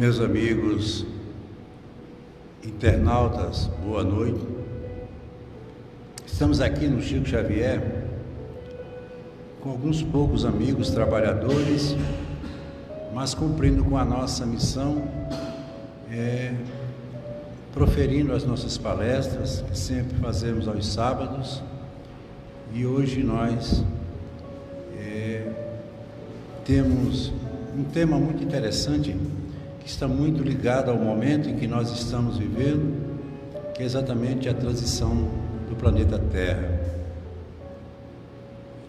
Meus amigos internautas, boa noite. Estamos aqui no Chico Xavier com alguns poucos amigos trabalhadores, mas cumprindo com a nossa missão, proferindo as nossas palestras, que sempre fazemos aos sábados. E hoje nós temos um tema muito interessante, que está muito ligado ao momento em que nós estamos vivendo, que é exatamente a transição do planeta Terra.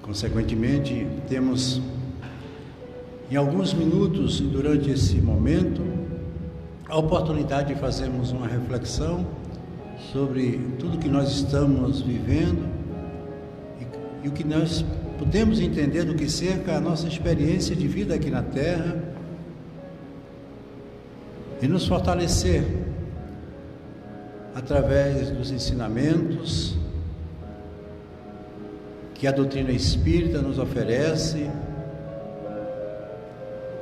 Consequentemente, temos em alguns minutos durante esse momento a oportunidade de fazermos uma reflexão sobre tudo que nós estamos vivendo e o que nós podemos entender do que cerca a nossa experiência de vida aqui na Terra, e nos fortalecer através dos ensinamentos que a doutrina espírita nos oferece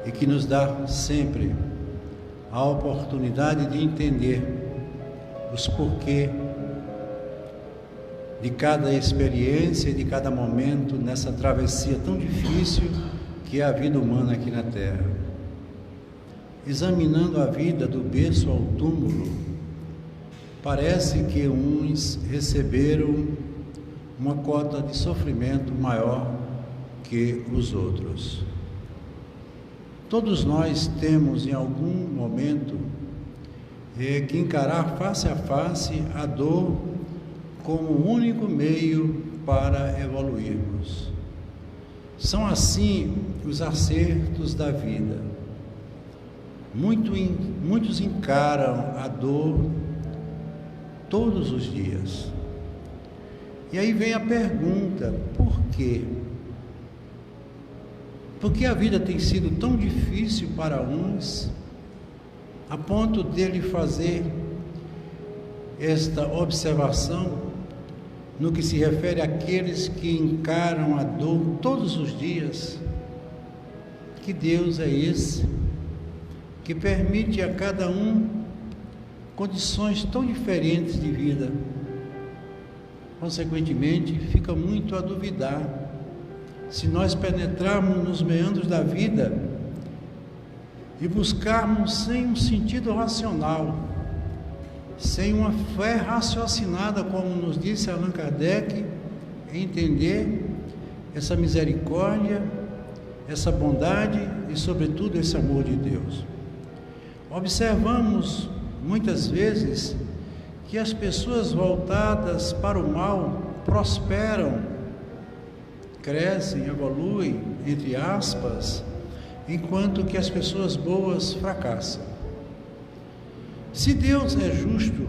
e que nos dá sempre a oportunidade de entender os porquês de cada experiência e de cada momento nessa travessia tão difícil que é a vida humana aqui na Terra. Examinando a vida do berço ao túmulo, parece que uns receberam uma cota de sofrimento maior que os outros. Todos nós temos em algum momento que encarar face a face a dor como o único meio para evoluirmos. São assim os acertos da vida. Muitos encaram a dor todos os dias. E aí vem a pergunta: por quê? Por que a vida tem sido tão difícil para uns, a ponto dele fazer esta observação no que se refere àqueles que encaram a dor todos os dias? Que Deus é esse que permite a cada um condições tão diferentes de vida? Consequentemente, fica muito a duvidar se nós penetrarmos nos meandros da vida e buscarmos sem um sentido racional, sem uma fé raciocinada, como nos disse Allan Kardec, entender essa misericórdia, essa bondade e, sobretudo, esse amor de Deus. Observamos muitas vezes que as pessoas voltadas para o mal prosperam, crescem, evoluem, entre aspas, enquanto que as pessoas boas fracassam. Se Deus é justo,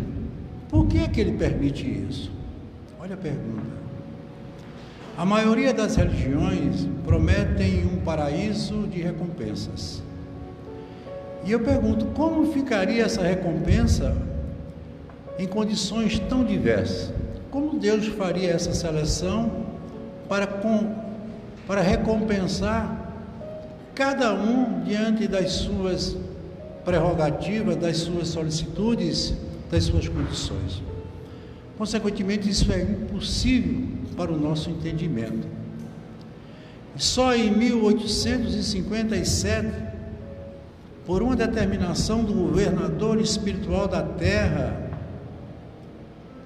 por que é que Ele permite isso? Olha a pergunta. A maioria das religiões prometem um paraíso de recompensas. E eu pergunto, como ficaria essa recompensa em condições tão diversas? Como Deus faria essa seleção para recompensar cada um diante das suas prerrogativas, das suas solicitudes, das suas condições? Consequentemente, isso é impossível para o nosso entendimento. Só em 1857, por uma determinação do governador espiritual da terra,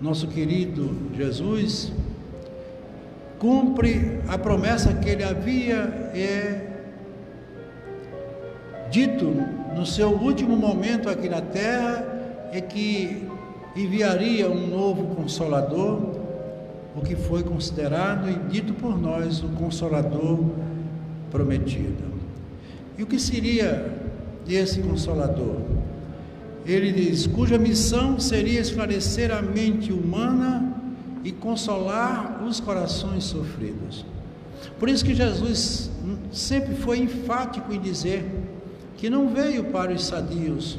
nosso querido Jesus, cumpre a promessa que ele havia dito no seu último momento aqui na terra, que enviaria um novo Consolador, o que foi considerado e dito por nós o Consolador prometido. E o que seria esse Consolador? Ele diz: cuja missão seria esclarecer a mente humana e consolar os corações sofridos. Por isso que Jesus sempre foi enfático em dizer que não veio para os sadios,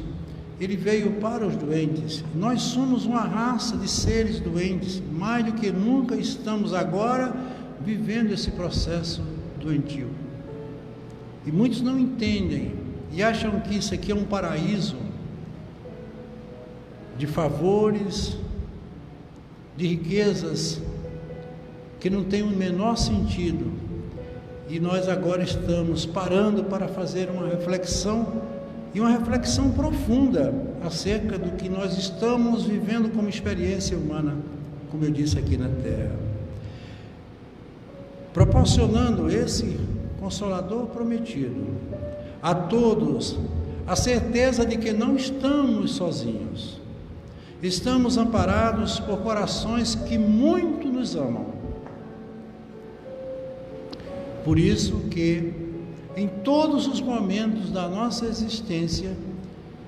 Ele veio para os doentes. Nós somos uma raça de seres doentes, mais do que nunca estamos agora vivendo esse processo doentio. E muitos não entendem e acham que isso aqui é um paraíso de favores, de riquezas que não tem o menor sentido. E nós agora estamos parando para fazer uma reflexão, e uma reflexão profunda acerca do que nós estamos vivendo como experiência humana, como eu disse, aqui na Terra, proporcionando esse Consolador prometido a todos a certeza de que não estamos sozinhos, estamos amparados por corações que muito nos amam. Por isso que em todos os momentos da nossa existência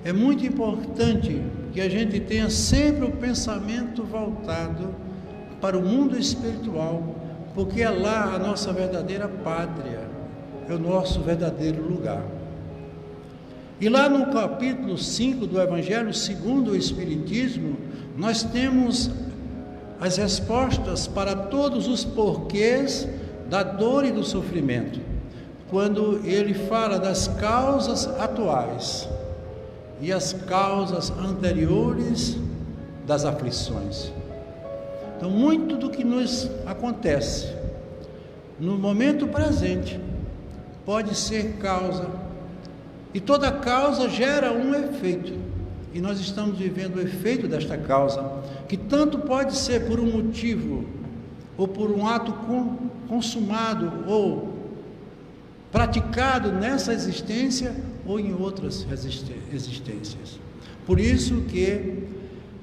é muito importante que a gente tenha sempre o pensamento voltado para o mundo espiritual, porque é lá a nossa verdadeira pátria, é o nosso verdadeiro lugar. E lá no capítulo 5 do Evangelho segundo o Espiritismo, nós temos as respostas para todos os porquês da dor e do sofrimento, quando ele fala das causas atuais e as causas anteriores das aflições. Então, muito do que nos acontece no momento presente pode ser causa, e toda causa gera um efeito, e nós estamos vivendo o efeito desta causa, que tanto pode ser por um motivo, ou por um ato consumado, ou praticado nessa existência, ou em outras existências. Por isso que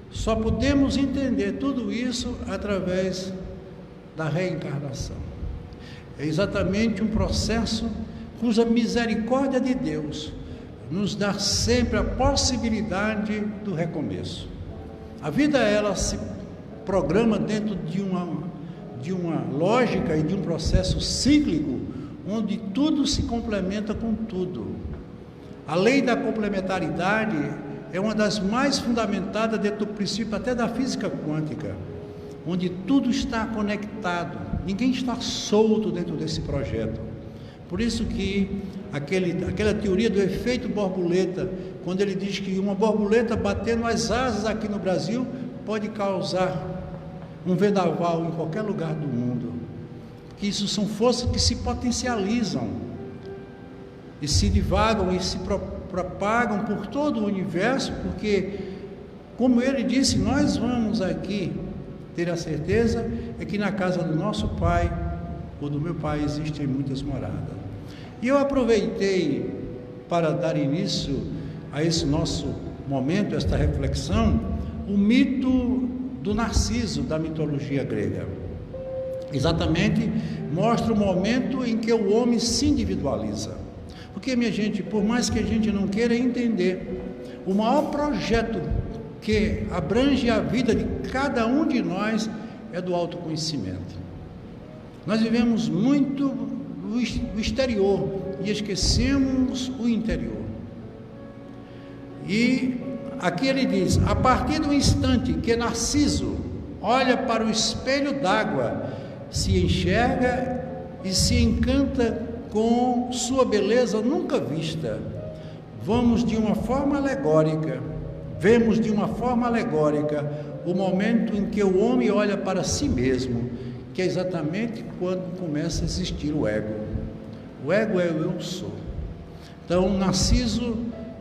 só podemos entender tudo isso através da reencarnação. É exatamente um processo cuja misericórdia de Deus nos dá sempre a possibilidade do recomeço. A vida, ela se programa dentro de uma lógica e de um processo cíclico, onde tudo se complementa com tudo. A lei da complementaridade é uma das mais fundamentadas dentro do princípio até da física quântica, onde tudo está conectado, ninguém está solto dentro desse projeto. Por isso que aquela teoria do efeito borboleta, quando ele diz que uma borboleta batendo as asas aqui no Brasil pode causar um vendaval em qualquer lugar do mundo, que isso são forças que se potencializam e se divagam e se propagam por todo o universo, porque, como ele disse, nós vamos aqui ter a certeza é que na casa do nosso Pai ou do meu Pai existem muitas moradas. E eu aproveitei para dar início a esse nosso momento, esta reflexão, o mito do Narciso da mitologia grega. Exatamente mostra o momento em que o homem se individualiza. Porque, minha gente, por mais que a gente não queira entender, o maior projeto que abrange a vida de cada um de nós é do autoconhecimento. Nós vivemos muito o exterior e esquecemos o interior. E aqui ele diz: a partir do instante que Narciso olha para o espelho d'água, se enxerga e se encanta com sua beleza nunca vista. Vemos de uma forma alegórica o momento em que o homem olha para si mesmo, que é exatamente quando começa a existir o ego. O ego é o eu sou. Então, Narciso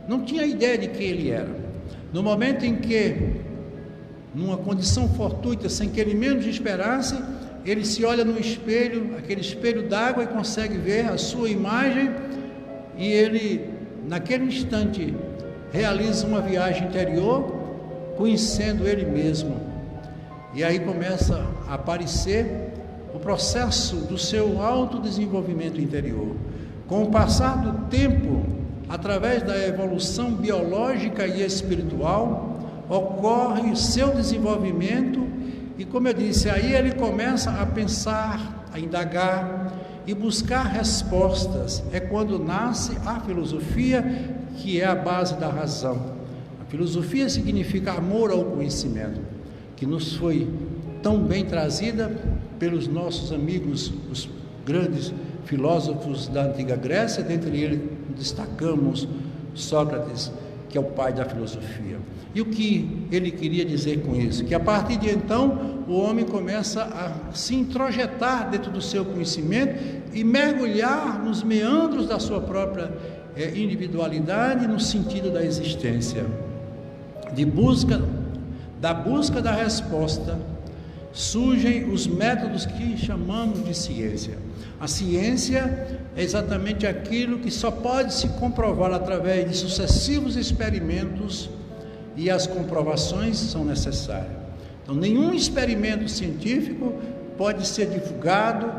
não tinha ideia de quem ele era. No momento em que, numa condição fortuita, sem que ele menos esperasse, ele se olha no espelho, aquele espelho d'água, e consegue ver a sua imagem, e ele, naquele instante, realiza uma viagem interior, conhecendo ele mesmo. E aí começa a aparecer o processo do seu autodesenvolvimento interior. Com o passar do tempo, através da evolução biológica e espiritual, ocorre seu desenvolvimento, e, como eu disse, aí ele começa a pensar, a indagar e buscar respostas. É quando nasce a filosofia, que é a base da razão. A filosofia significa amor ao conhecimento, que nos foi tão bem trazida pelos nossos amigos, os grandes filósofos da antiga Grécia. Dentre eles destacamos Sócrates, que é o pai da filosofia. E o que ele queria dizer com isso? Que a partir de então o homem começa a se introjetar dentro do seu conhecimento e mergulhar nos meandros da sua própria individualidade no sentido da existência, da busca da resposta. Surgem os métodos que chamamos de ciência. A ciência é exatamente aquilo que só pode se comprovar através de sucessivos experimentos, e as comprovações são necessárias. Então, nenhum experimento científico pode ser divulgado,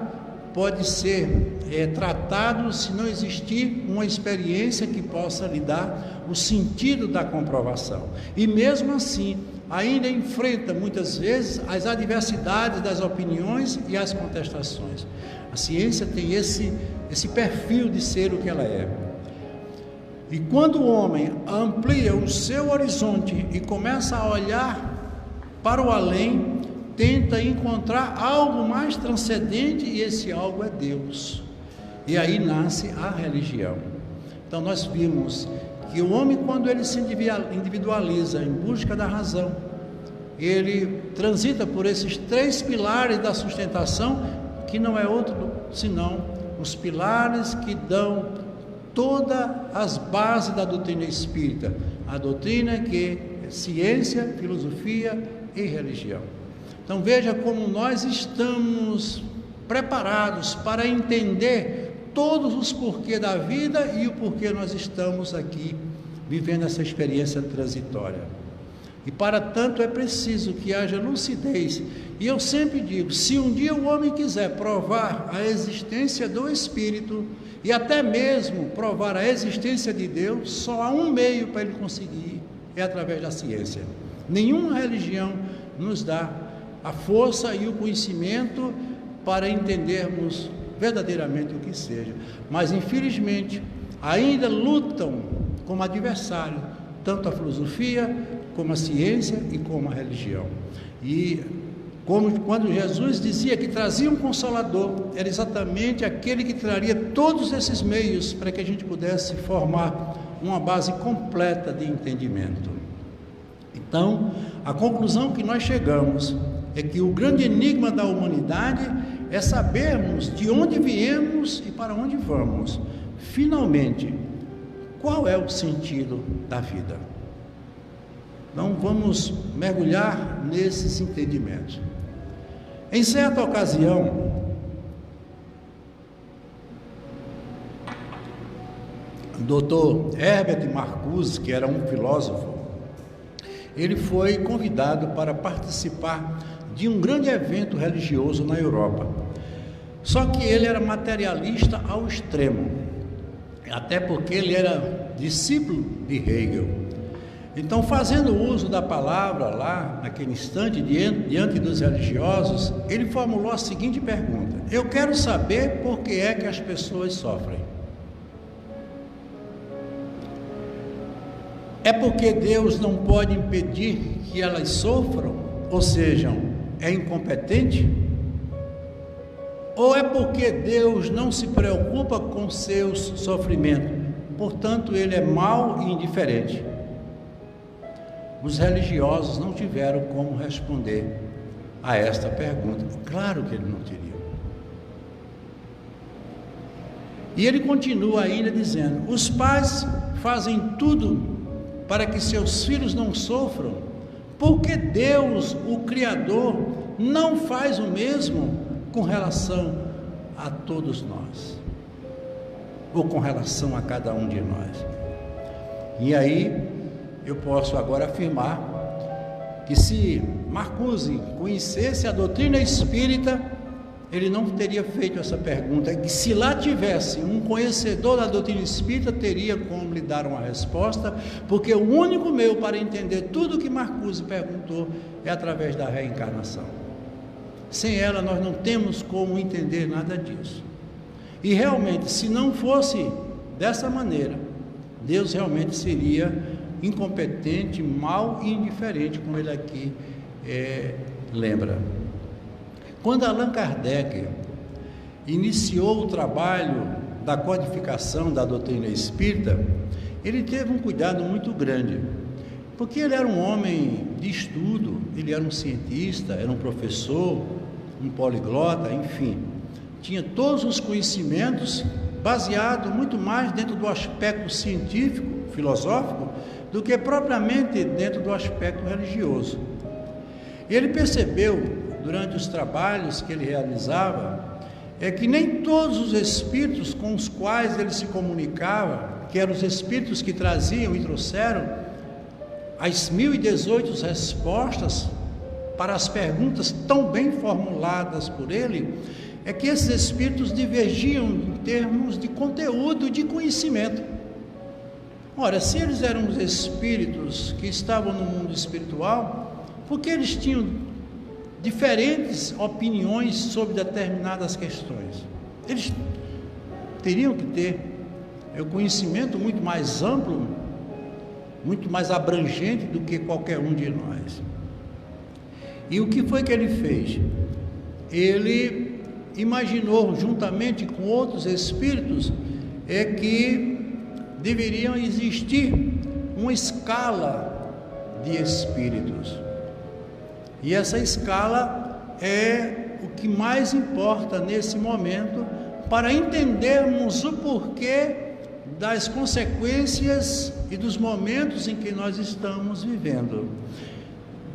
pode ser tratado se não existir uma experiência que possa lhe dar o sentido da comprovação. E mesmo assim, ainda enfrenta muitas vezes as adversidades das opiniões e as contestações. A ciência tem esse perfil de ser o que ela é. E quando o homem amplia o seu horizonte e começa a olhar para o além, tenta encontrar algo mais transcendente, e esse algo é Deus. E aí nasce a religião. Então nós vimos que o homem, quando ele se individualiza em busca da razão, ele transita por esses 3 pilares da sustentação, que não é outro senão os pilares que dão todas as bases da doutrina espírita. A doutrina que é ciência, filosofia e religião. Então veja como nós estamos preparados para entender todos os porquês da vida e o porquê nós estamos aqui vivendo essa experiência transitória. E para tanto é preciso que haja lucidez. E eu sempre digo, se um dia o homem quiser provar a existência do Espírito e até mesmo provar a existência de Deus, só há um meio para ele conseguir, é através da ciência. Nenhuma religião nos dá a força e o conhecimento para entendermos verdadeiramente o que seja. Mas infelizmente ainda lutam como adversário tanto a filosofia como a ciência e como a religião. E quando Jesus dizia que trazia um Consolador, era exatamente aquele que traria todos esses meios para que a gente pudesse formar uma base completa de entendimento. Então, a conclusão que nós chegamos é que o grande enigma da humanidade é sabermos de onde viemos e para onde vamos. Finalmente, qual é o sentido da vida? Então, vamos mergulhar nesses entendimentos. Em certa ocasião, o Dr. Herbert Marcuse, que era um filósofo, ele foi convidado para participar de um grande evento religioso na Europa. Só que ele era materialista ao extremo, até porque ele era discípulo de Hegel. Então, fazendo uso da palavra lá, naquele instante, diante dos religiosos, ele formulou a seguinte pergunta: eu quero saber por que é que as pessoas sofrem. É porque Deus não pode impedir que elas sofram? Ou seja, é incompetente? Ou é porque Deus não se preocupa com seus sofrimentos, portanto ele é mau e indiferente? Os religiosos não tiveram como responder a esta pergunta. Claro que ele não teria. E ele continua ainda dizendo: os pais fazem tudo para que seus filhos não sofram, porque Deus, o Criador, não faz o mesmo com relação a todos nós, ou com relação a cada um de nós. E aí eu posso agora afirmar que se Marcuse conhecesse a doutrina espírita, ele não teria feito essa pergunta, que se lá tivesse um conhecedor da doutrina espírita, teria como lhe dar uma resposta, porque o único meio para entender tudo o que Marcuse perguntou é através da reencarnação. Sem ela nós não temos como entender nada disso. E realmente, se não fosse dessa maneira, Deus realmente seria incompetente, mau e indiferente, como ele aqui lembra. Quando Allan Kardec iniciou o trabalho da codificação da doutrina espírita, ele teve um cuidado muito grande, porque ele era um homem de estudo, ele era um cientista, era um professor, um poliglota, enfim, tinha todos os conhecimentos baseado muito mais dentro do aspecto científico, filosófico, do que propriamente dentro do aspecto religioso. E ele percebeu, durante os trabalhos que ele realizava, que nem todos os espíritos com os quais ele se comunicava, que eram os espíritos que traziam e trouxeram as 1018 respostas para as perguntas tão bem formuladas por ele, que esses espíritos divergiam em termos de conteúdo, de conhecimento. Ora, se eles eram os espíritos que estavam no mundo espiritual, por que eles tinham diferentes opiniões sobre determinadas questões? Eles teriam que ter o conhecimento muito mais amplo, muito mais abrangente do que qualquer um de nós. E o que foi que ele fez? Ele imaginou, juntamente com outros espíritos, que deveriam existir uma escala de espíritos. E essa escala é o que mais importa nesse momento para entendermos o porquê das consequências e dos momentos em que nós estamos vivendo.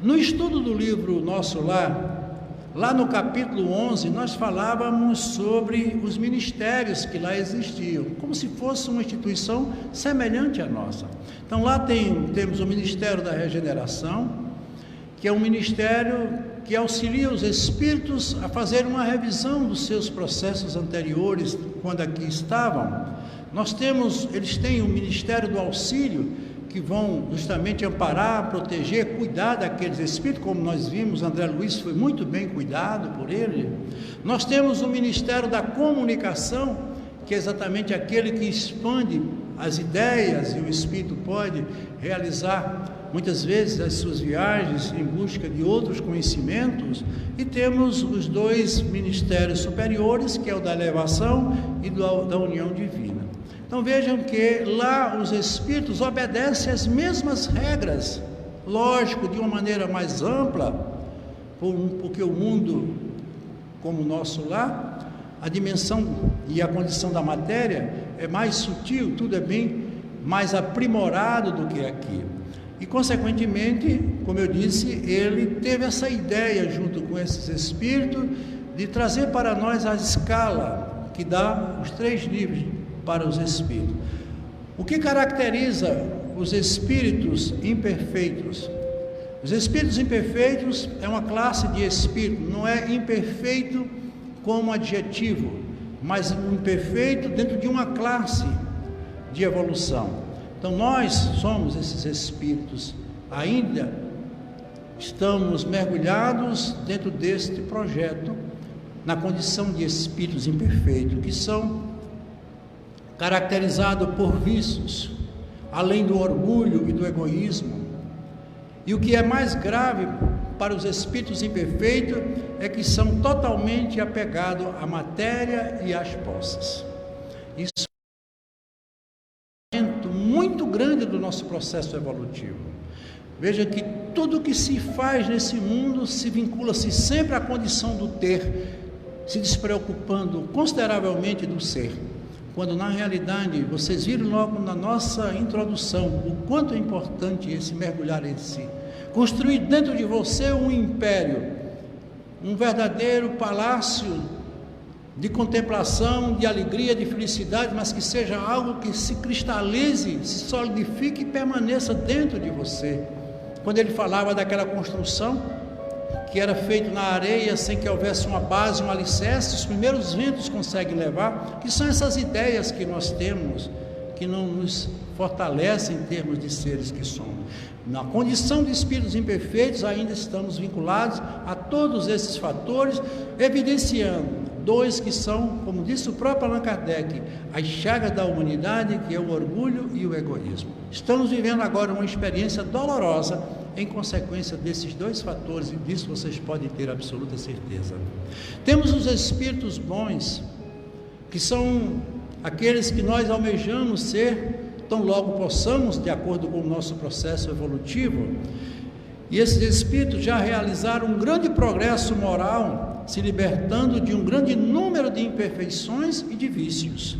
No estudo do livro Nosso Lar, lá no capítulo 11, nós falávamos sobre os ministérios que lá existiam, como se fosse uma instituição semelhante à nossa. Então lá temos o Ministério da Regeneração, que é um ministério que auxilia os espíritos a fazer uma revisão dos seus processos anteriores, quando aqui estavam. Eles têm o Ministério do Auxílio, que vão justamente amparar, proteger, cuidar daqueles espíritos, como nós vimos, André Luiz foi muito bem cuidado por ele. Nós temos o Ministério da Comunicação, que é exatamente aquele que expande as ideias, e o espírito pode realizar muitas vezes as suas viagens em busca de outros conhecimentos. E temos os dois ministérios superiores, que é o da elevação e da união divina. Então vejam que lá os espíritos obedecem às mesmas regras, lógico, de uma maneira mais ampla, porque o mundo como o nosso lar, a dimensão e a condição da matéria é mais sutil, tudo é bem mais aprimorado do que aqui. E consequentemente, como eu disse, ele teve essa ideia junto com esses espíritos de trazer para nós a escala que dá os 3 níveis para os espíritos. O que caracteriza os espíritos imperfeitos? Os espíritos imperfeitos é uma classe de espírito, não é imperfeito como adjetivo, mas um imperfeito dentro de uma classe de evolução. Então nós somos esses espíritos, ainda estamos mergulhados dentro deste projeto, na condição de espíritos imperfeitos, que são caracterizado por vícios, além do orgulho e do egoísmo. E o que é mais grave para os espíritos imperfeitos é que são totalmente apegados à matéria e às posses. Isso é um momento muito grande do nosso processo evolutivo. Veja que tudo que se faz nesse mundo se vincula-se sempre à condição do ter, se despreocupando consideravelmente do ser. Quando na realidade, vocês viram logo na nossa introdução, o quanto é importante esse mergulhar em si. Construir dentro de você um império, um verdadeiro palácio de contemplação, de alegria, de felicidade, mas que seja algo que se cristalize, se solidifique e permaneça dentro de você. Quando ele falava daquela construção que era feito na areia, sem que houvesse uma base, um alicerce, os primeiros ventos conseguem levar, que são essas ideias que nós temos, que não nos fortalecem em termos de seres que somos. Na condição de espíritos imperfeitos, ainda estamos vinculados a todos esses fatores, evidenciando 2 que são, como disse o próprio Allan Kardec, as chagas da humanidade, que é o orgulho e o egoísmo. Estamos vivendo agora uma experiência dolorosa em consequência desses 2 fatores, e disso vocês podem ter absoluta certeza. Temos os espíritos bons, que são aqueles que nós almejamos ser tão logo possamos, de acordo com o nosso processo evolutivo, e esses espíritos já realizaram um grande progresso moral, se libertando de um grande número de imperfeições e de vícios,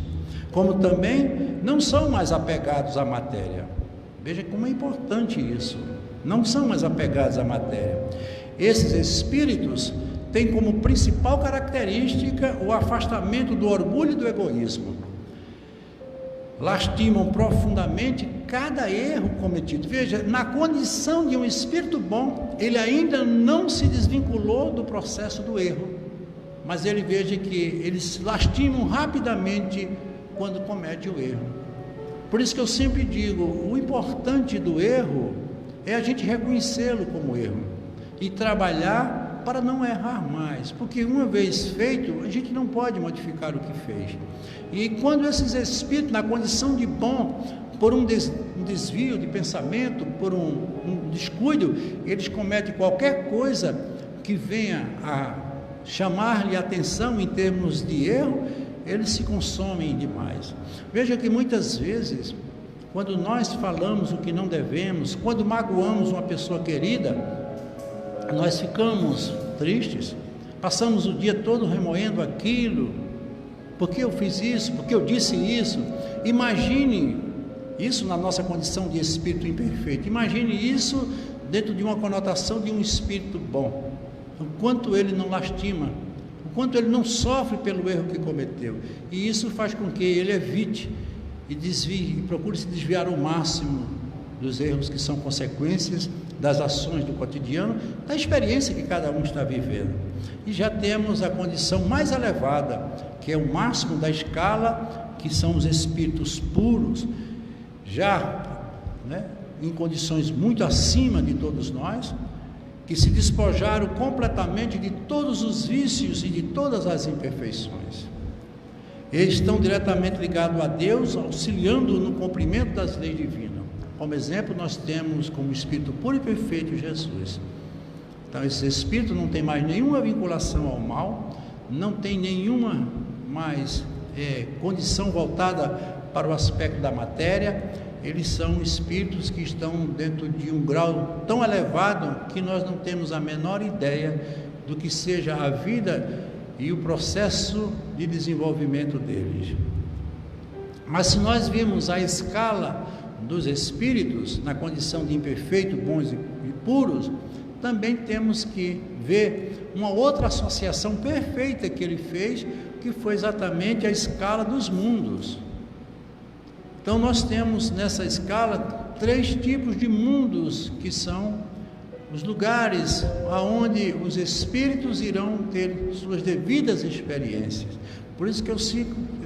como também não são mais apegados à matéria. Veja como é importante isso, não são mais apegados à matéria. Esses espíritos têm como principal característica o afastamento do orgulho e do egoísmo. Lastimam profundamente cada erro cometido. Veja, na condição de um espírito bom, ele ainda não se desvinculou do processo do erro, mas ele veja que eles lastimam rapidamente quando comete o erro. Por isso que eu sempre digo, o importante do erro é a gente reconhecê-lo como erro e trabalhar para não errar mais, porque uma vez feito, a gente não pode modificar o que fez. E quando esses espíritos, na condição de bom, por um desvio de pensamento, por um descuido, eles cometem qualquer coisa que venha a chamar-lhe atenção em termos de erro, eles se consomem demais. Veja que muitas vezes, quando nós falamos o que não devemos, quando magoamos uma pessoa querida, nós ficamos tristes, passamos o dia todo remoendo aquilo, porque eu fiz isso, porque eu disse isso. Imagine isso na nossa condição de espírito imperfeito, imagine isso dentro de uma conotação de um espírito bom, o quanto ele não lastima, o quanto ele não sofre pelo erro que cometeu, e isso faz com que ele evite e desvie, e procure se desviar ao máximo dos erros que são consequências das ações do cotidiano, da experiência que cada um está vivendo. E já temos a condição mais elevada, que é o máximo da escala, que são os espíritos puros, já em condições muito acima de todos nós, que se despojaram completamente de todos os vícios e de todas as imperfeições. Eles estão diretamente ligados a Deus, auxiliando no cumprimento das leis divinas. Como exemplo, nós temos como Espírito puro e perfeito Jesus. Então, esse Espírito não tem mais nenhuma vinculação ao mal, não tem nenhuma mais condição voltada para o aspecto da matéria. Eles são espíritos que estão dentro de um grau tão elevado que nós não temos a menor ideia do que seja a vida e o processo de desenvolvimento deles. Mas se nós virmos a escala dos espíritos na condição de imperfeitos, bons e puros, também temos que ver uma outra associação perfeita que ele fez, que foi exatamente a escala dos mundos. Então nós temos nessa escala 3 tipos de mundos, que são os lugares aonde os espíritos irão ter suas devidas experiências. Por isso que eu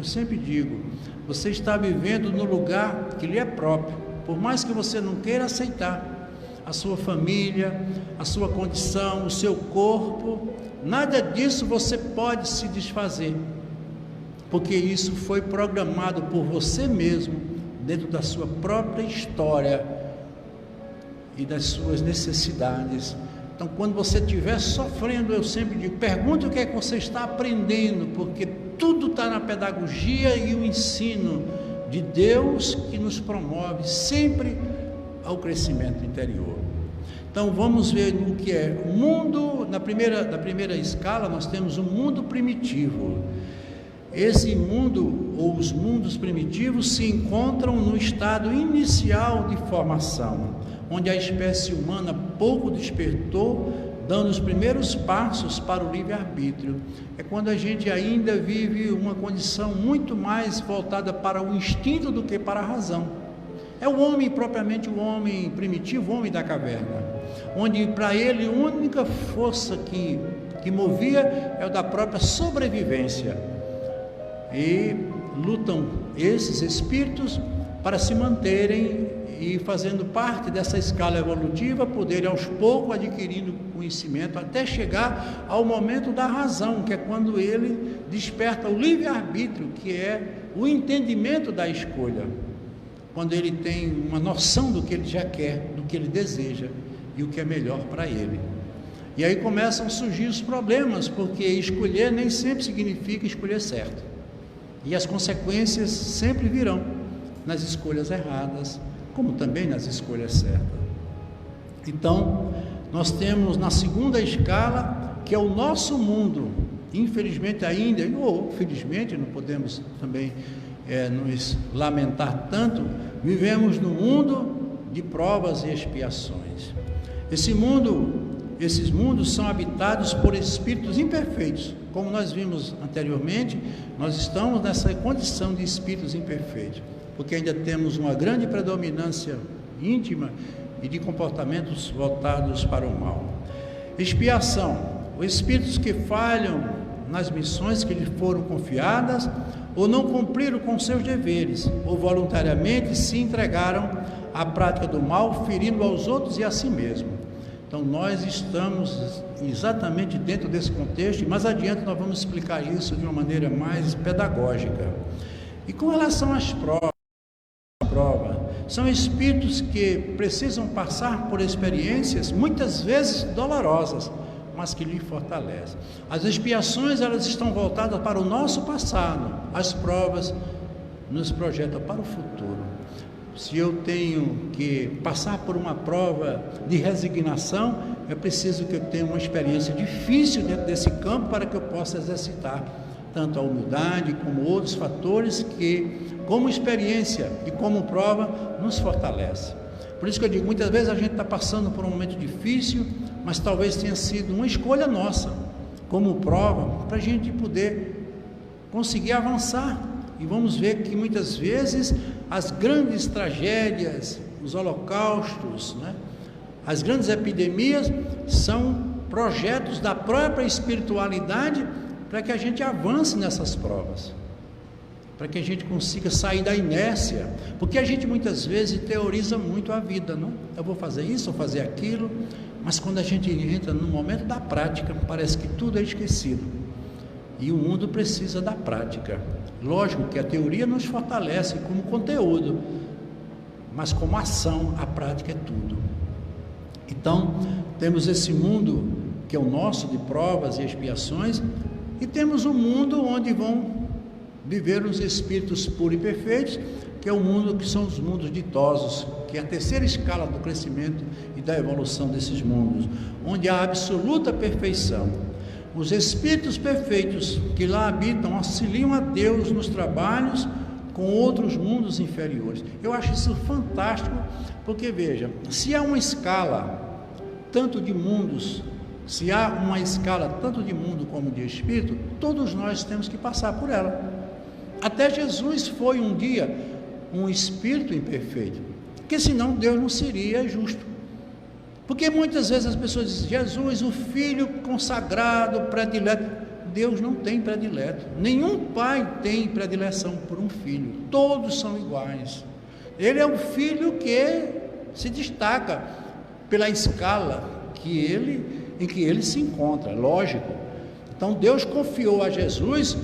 sempre digo, você está vivendo no lugar que lhe é próprio, por mais que você não queira aceitar a sua família, a sua condição, o seu corpo, nada disso você pode se desfazer, porque isso foi programado por você mesmo, dentro da sua própria história e das suas necessidades. Então, quando você estiver sofrendo, eu sempre digo, pergunte o que é que você está aprendendo, porque tudo está na pedagogia e o ensino de Deus, que nos promove sempre ao crescimento interior. Então vamos ver o que é o mundo. Na primeira escala nós temos o mundo primitivo. Esse mundo, ou os mundos primitivos, se encontram no estado inicial de formação, onde a espécie humana pouco despertou, dando os primeiros passos para o livre-arbítrio. É quando a gente ainda vive uma condição muito mais voltada para o instinto do que para a razão. É o homem, propriamente o homem primitivo, o homem da caverna, onde para ele a única força que movia é o da própria sobrevivência. E lutam esses espíritos para se manterem e, fazendo parte dessa escala evolutiva, poderem aos poucos adquirindo conhecimento até chegar ao momento da razão, que é quando ele desperta o livre-arbítrio, que é o entendimento da escolha, quando ele tem uma noção do que ele já quer, do que ele deseja e o que é melhor para ele. E aí começam a surgir os problemas, porque escolher nem sempre significa escolher certo, e as consequências sempre virão, nas escolhas erradas, como também nas escolhas certas. Então, nós temos na segunda escala, que é o nosso mundo. Infelizmente ainda, ou felizmente, não podemos também nos lamentar tanto, vivemos num mundo de provas e expiações. Esses mundos são habitados por espíritos imperfeitos. Como nós vimos anteriormente, nós estamos nessa condição de espíritos imperfeitos, porque ainda temos uma grande predominância íntima e de comportamentos voltados para o mal. Expiação: os espíritos que falham nas missões que lhes foram confiadas, ou não cumpriram com seus deveres, ou voluntariamente se entregaram à prática do mal, ferindo aos outros e a si mesmo. Então nós estamos exatamente dentro desse contexto, e mais adiante nós vamos explicar isso de uma maneira mais pedagógica. E com relação às provas, são espíritos que precisam passar por experiências muitas vezes dolorosas, mas que lhe fortalecem. As expiações, elas estão voltadas para o nosso passado, as provas nos projetam para o futuro. Se eu tenho que passar por uma prova de resignação, é preciso que eu tenha uma experiência difícil dentro desse campo para que eu possa exercitar tanto a humildade como outros fatores que, como experiência e como prova, nos fortalece. Por isso que eu digo, muitas vezes a gente está passando por um momento difícil, mas talvez tenha sido uma escolha nossa, como prova, para a gente poder conseguir avançar. E vamos ver que muitas vezes as grandes tragédias, os holocaustos, as grandes epidemias são projetos da própria espiritualidade para que a gente avance nessas provas, para que a gente consiga sair da inércia, porque a gente muitas vezes teoriza muito a vida, não? Eu vou fazer isso, vou fazer aquilo, mas quando a gente entra no momento da prática, parece que tudo é esquecido, e o mundo precisa da prática. Lógico que a teoria nos fortalece como conteúdo, mas como ação, a prática é tudo. Então, temos esse mundo que é o nosso, de provas e expiações, e temos um mundo onde vão viver os espíritos puros e perfeitos, que é o mundo que são os mundos ditosos, que é a terceira escala do crescimento e da evolução desses mundos, onde há absoluta perfeição. Os espíritos perfeitos que lá habitam auxiliam a Deus nos trabalhos com outros mundos inferiores. Eu acho isso fantástico, porque veja, se há uma escala tanto de mundos, se há uma escala tanto de mundo como de espírito, todos nós temos que passar por ela. Até Jesus foi um dia um espírito imperfeito, porque senão Deus não seria justo. Porque muitas vezes as pessoas dizem, Jesus, o filho consagrado, predileto. Deus não tem predileto. Nenhum pai tem predileção por um filho. Todos são iguais. Ele é o filho que se destaca pela escala em que ele se encontra, lógico. Então Deus confiou a Jesus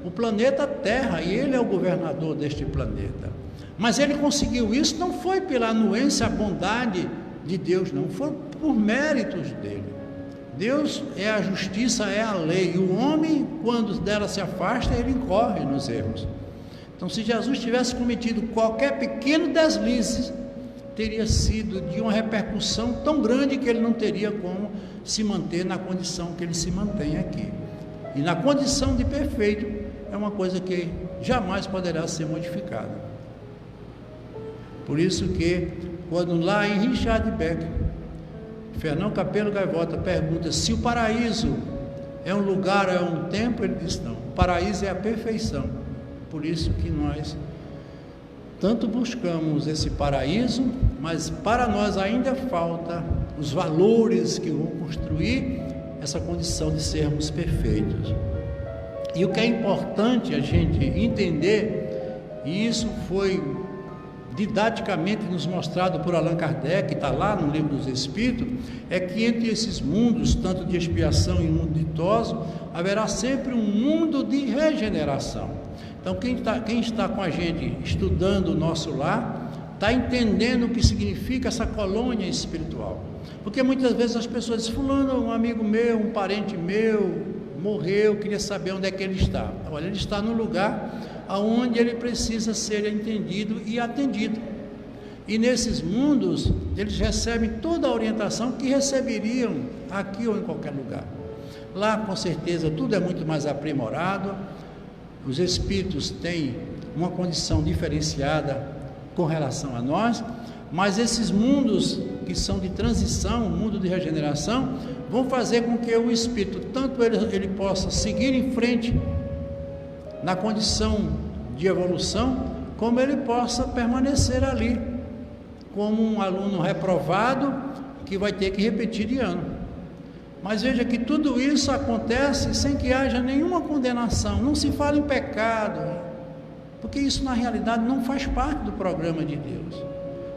o planeta Terra, e ele é o governador deste planeta. Mas ele conseguiu isso, não foi pela anuência, a bondade de Deus, não, foi por méritos dele. Deus é a justiça, é a lei, e o homem, quando dela se afasta, ele incorre nos erros. Então, se Jesus tivesse cometido qualquer pequeno deslize, teria sido de uma repercussão tão grande que ele não teria como se manter na condição que ele se mantém aqui. E na condição de perfeito, é uma coisa que jamais poderá ser modificada. Por isso que, quando lá em Richard Beck, Fernão Capelo Gaivota pergunta se o paraíso é um lugar, é um templo, ele diz não, o paraíso é a perfeição. Por isso que nós tanto buscamos esse paraíso, mas para nós ainda falta os valores que vão construir essa condição de sermos perfeitos. E o que é importante a gente entender, e isso foi didaticamente nos mostrado por Allan Kardec, que está lá no Livro dos Espíritos, é que entre esses mundos, tanto de expiação e mundo ditoso, haverá sempre um mundo de regeneração. Então quem está com a gente estudando o nosso lar, está entendendo o que significa essa colônia espiritual. Porque muitas vezes as pessoas dizem, fulano, um amigo meu, um parente meu, morreu, queria saber onde é que ele está. Olha, ele está no lugar aonde ele precisa ser entendido e atendido. E nesses mundos, eles recebem toda a orientação que receberiam aqui ou em qualquer lugar. Lá, com certeza, tudo é muito mais aprimorado, os espíritos têm uma condição diferenciada com relação a nós, mas esses mundos que são de transição, mundo de regeneração, vão fazer com que o espírito, tanto ele possa seguir em frente na condição de evolução, como ele possa permanecer ali, como um aluno reprovado que vai ter que repetir de ano. Mas veja que tudo isso acontece sem que haja nenhuma condenação, não se fala em pecado, porque isso na realidade não faz parte do programa de Deus.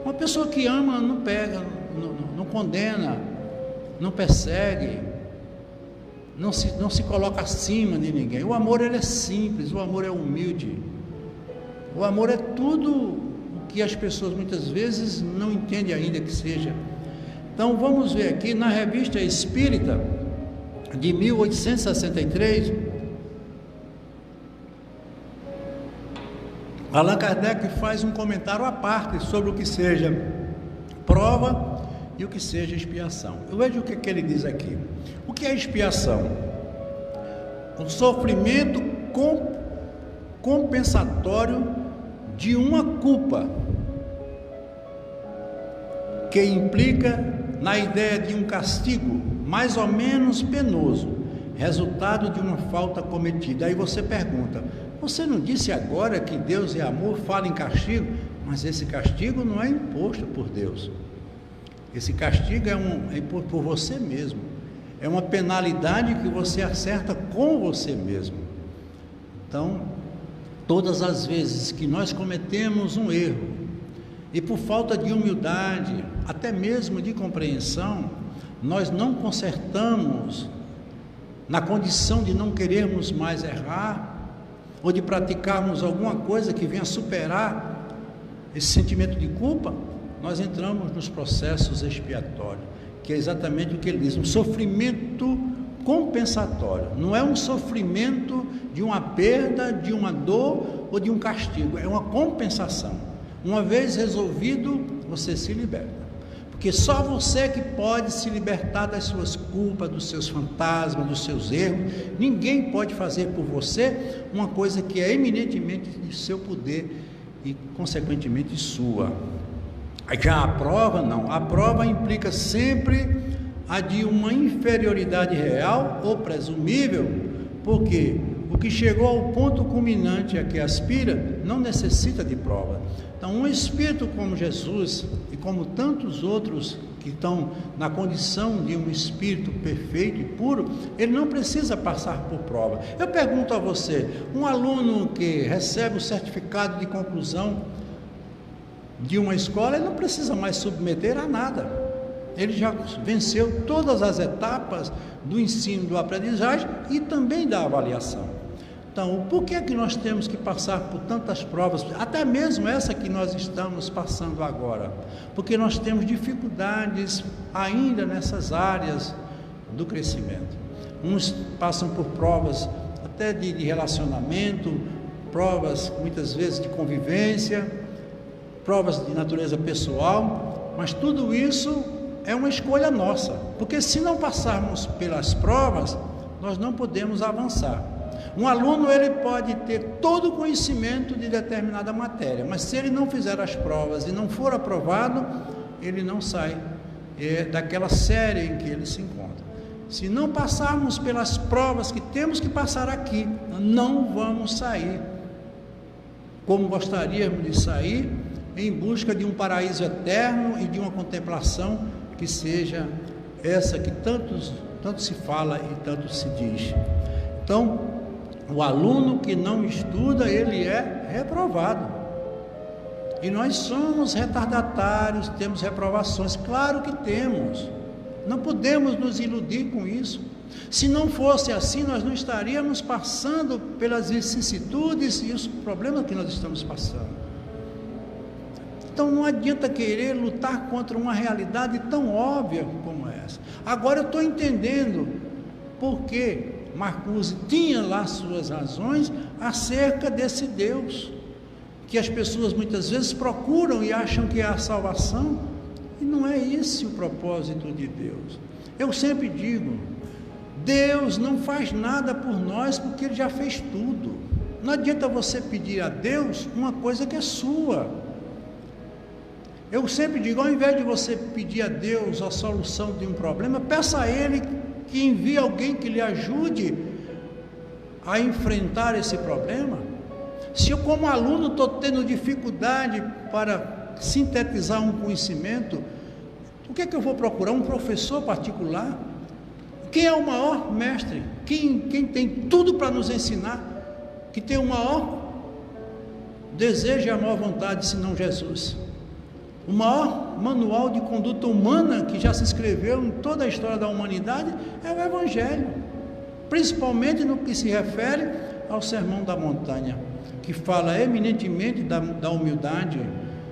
Uma pessoa que ama não pega, não condena, não persegue, não se coloca acima de ninguém. O amor, ele é simples, o amor é humilde, o amor é tudo o que as pessoas muitas vezes não entendem ainda que seja. Então vamos ver aqui na Revista Espírita de 1863, Allan Kardec faz um comentário à parte sobre o que seja prova e o que seja expiação. Eu vejo o que ele diz aqui. O que é expiação? Um sofrimento compensatório de uma culpa, que implica na ideia de um castigo mais ou menos penoso, resultado de uma falta cometida. Aí você pergunta: você não disse agora que Deus é amor, fala em castigo? Mas esse castigo não é imposto por Deus. Esse castigo é imposto por você mesmo. É uma penalidade que você acerta com você mesmo. Então, todas as vezes que nós cometemos um erro, e por falta de humildade, até mesmo de compreensão, nós não consertamos na condição de não querermos mais errar, ou de praticarmos alguma coisa que venha superar esse sentimento de culpa, nós entramos nos processos expiatórios, que é exatamente o que ele diz, um sofrimento compensatório. Não é um sofrimento de uma perda, de uma dor ou de um castigo, é uma compensação. Uma vez resolvido, você se liberta. Porque só você que pode se libertar das suas culpas, dos seus fantasmas, dos seus erros. Ninguém pode fazer por você uma coisa que é eminentemente de seu poder e, consequentemente, sua. Já a prova, não. A prova implica sempre a de uma inferioridade real ou presumível, porque o que chegou ao ponto culminante a que aspira não necessita de prova. Então, um espírito como Jesus e como tantos outros que estão na condição de um espírito perfeito e puro, ele não precisa passar por prova. Eu pergunto a você, um aluno que recebe o certificado de conclusão de uma escola, ele não precisa mais submeter a nada. Ele já venceu todas as etapas do ensino, do aprendizagem e também da avaliação. Então, por que é que nós temos que passar por tantas provas, até mesmo essa que nós estamos passando agora? Porque nós temos dificuldades ainda nessas áreas do crescimento. Uns passam por provas até de relacionamento, provas muitas vezes de convivência, provas de natureza pessoal, mas tudo isso é uma escolha nossa, porque se não passarmos pelas provas, nós não podemos avançar. Um aluno, ele pode ter todo o conhecimento de determinada matéria, mas se ele não fizer as provas e não for aprovado, ele não sai daquela série em que ele se encontra. Se não passarmos pelas provas que temos que passar aqui, não vamos sair como gostaríamos de sair, em busca de um paraíso eterno e de uma contemplação que seja essa que tanto se fala e tanto se diz. Então, o aluno que não estuda, ele é reprovado. E nós somos retardatários, temos reprovações, claro que temos. Não podemos nos iludir com isso. Se não fosse assim, nós não estaríamos passando pelas vicissitudes e os problemas que nós estamos passando. Então não adianta querer lutar contra uma realidade tão óbvia como essa. Agora eu estou entendendo por que Marcuse tinha lá suas razões acerca desse Deus, que as pessoas muitas vezes procuram e acham que é a salvação, e não é esse o propósito de Deus. Eu sempre digo, Deus não faz nada por nós porque Ele já fez tudo. Não adianta você pedir a Deus uma coisa que é sua. Eu sempre digo, ao invés de você pedir a Deus a solução de um problema, peça a Ele que envie alguém que lhe ajude a enfrentar esse problema. Se eu, como aluno, estou tendo dificuldade para sintetizar um conhecimento, o que é que eu vou procurar? Um professor particular? Quem é o maior mestre? Quem tem tudo para nos ensinar? Que tem o maior desejo e a maior vontade, senão Jesus? O maior manual de conduta humana que já se escreveu em toda a história da humanidade é o Evangelho, principalmente no que se refere ao Sermão da Montanha, que fala eminentemente da humildade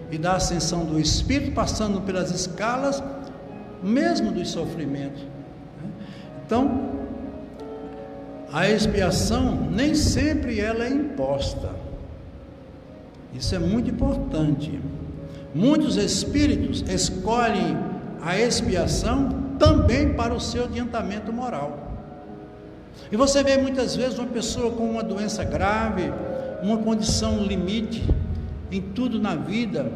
e da ascensão do Espírito, passando pelas escalas mesmo dos sofrimentos. Então, a expiação nem sempre ela é imposta. Isso é muito importante. Muitos espíritos escolhem a expiação também para o seu adiantamento moral. E você vê muitas vezes uma pessoa com uma doença grave, uma condição limite em tudo na vida,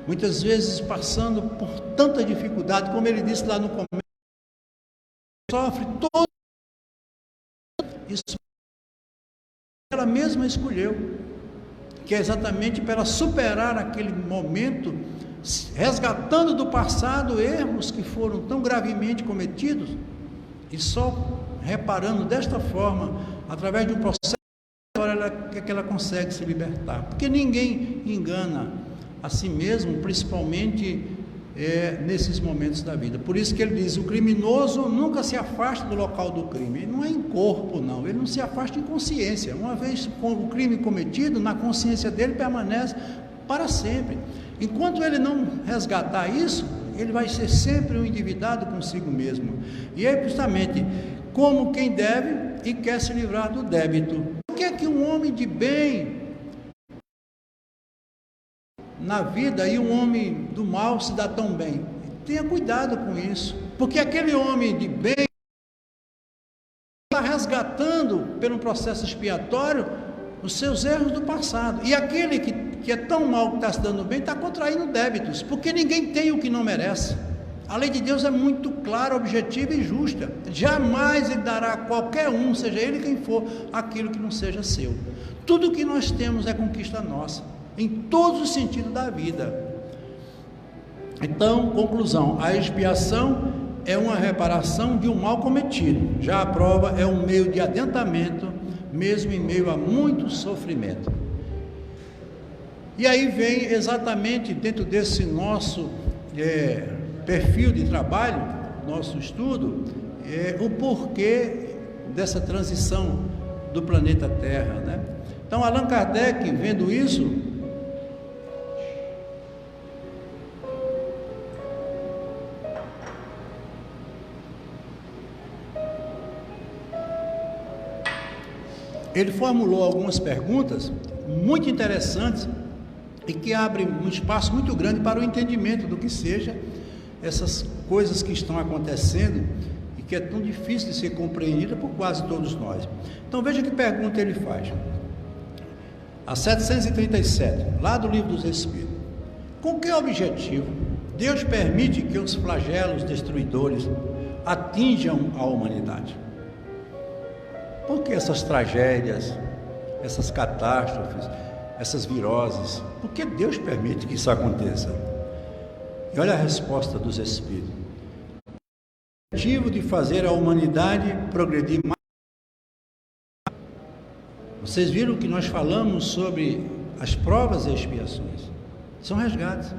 muitas vezes passando por tanta dificuldade, como ele disse lá no começo, sofre todo isso, ela mesma escolheu, que é exatamente para superar aquele momento, resgatando do passado erros que foram tão gravemente cometidos, e só reparando desta forma, através de um processo, que ela consegue se libertar, porque ninguém engana a si mesmo, principalmente nesses momentos da vida. Por isso que ele diz, o criminoso nunca se afasta do local do crime, ele não é em corpo não, ele não se afasta em consciência. Uma vez com o crime cometido, na consciência dele permanece para sempre. Enquanto ele não resgatar isso, ele vai ser sempre um endividado consigo mesmo, e é justamente como quem deve e quer se livrar do débito. Por que é que um homem de bem na vida e um homem do mal se dá tão bem? Tenha cuidado com isso, porque aquele homem de bem está resgatando pelo processo expiatório os seus erros do passado, e aquele que é tão mal que está se dando bem está contraindo débitos, porque ninguém tem o que não merece. A lei de Deus é muito clara, objetiva e justa. Jamais Ele dará a qualquer um, seja ele quem for, aquilo que não seja seu. Tudo que nós temos é conquista nossa, em todos os sentidos da vida. Então, conclusão, a expiação é uma reparação de um mal cometido. Já a prova é um meio de adiantamento, mesmo em meio a muito sofrimento. E aí vem exatamente dentro desse nosso perfil de trabalho, nosso estudo, o porquê dessa transição do planeta Terra, né? Então Allan Kardec, vendo isso, ele formulou algumas perguntas muito interessantes e que abrem um espaço muito grande para o entendimento do que seja essas coisas que estão acontecendo e que é tão difícil de ser compreendida por quase todos nós. Então veja que pergunta ele faz. A 737, lá do Livro dos Espíritos. Com que objetivo Deus permite que os flagelos destruidores atinjam a humanidade? Por que essas tragédias, essas catástrofes, essas viroses? Por que Deus permite que isso aconteça? E olha a resposta dos Espíritos. O objetivo de fazer a humanidade progredir mais. Vocês viram que nós falamos sobre as provas e expiações. São resgates.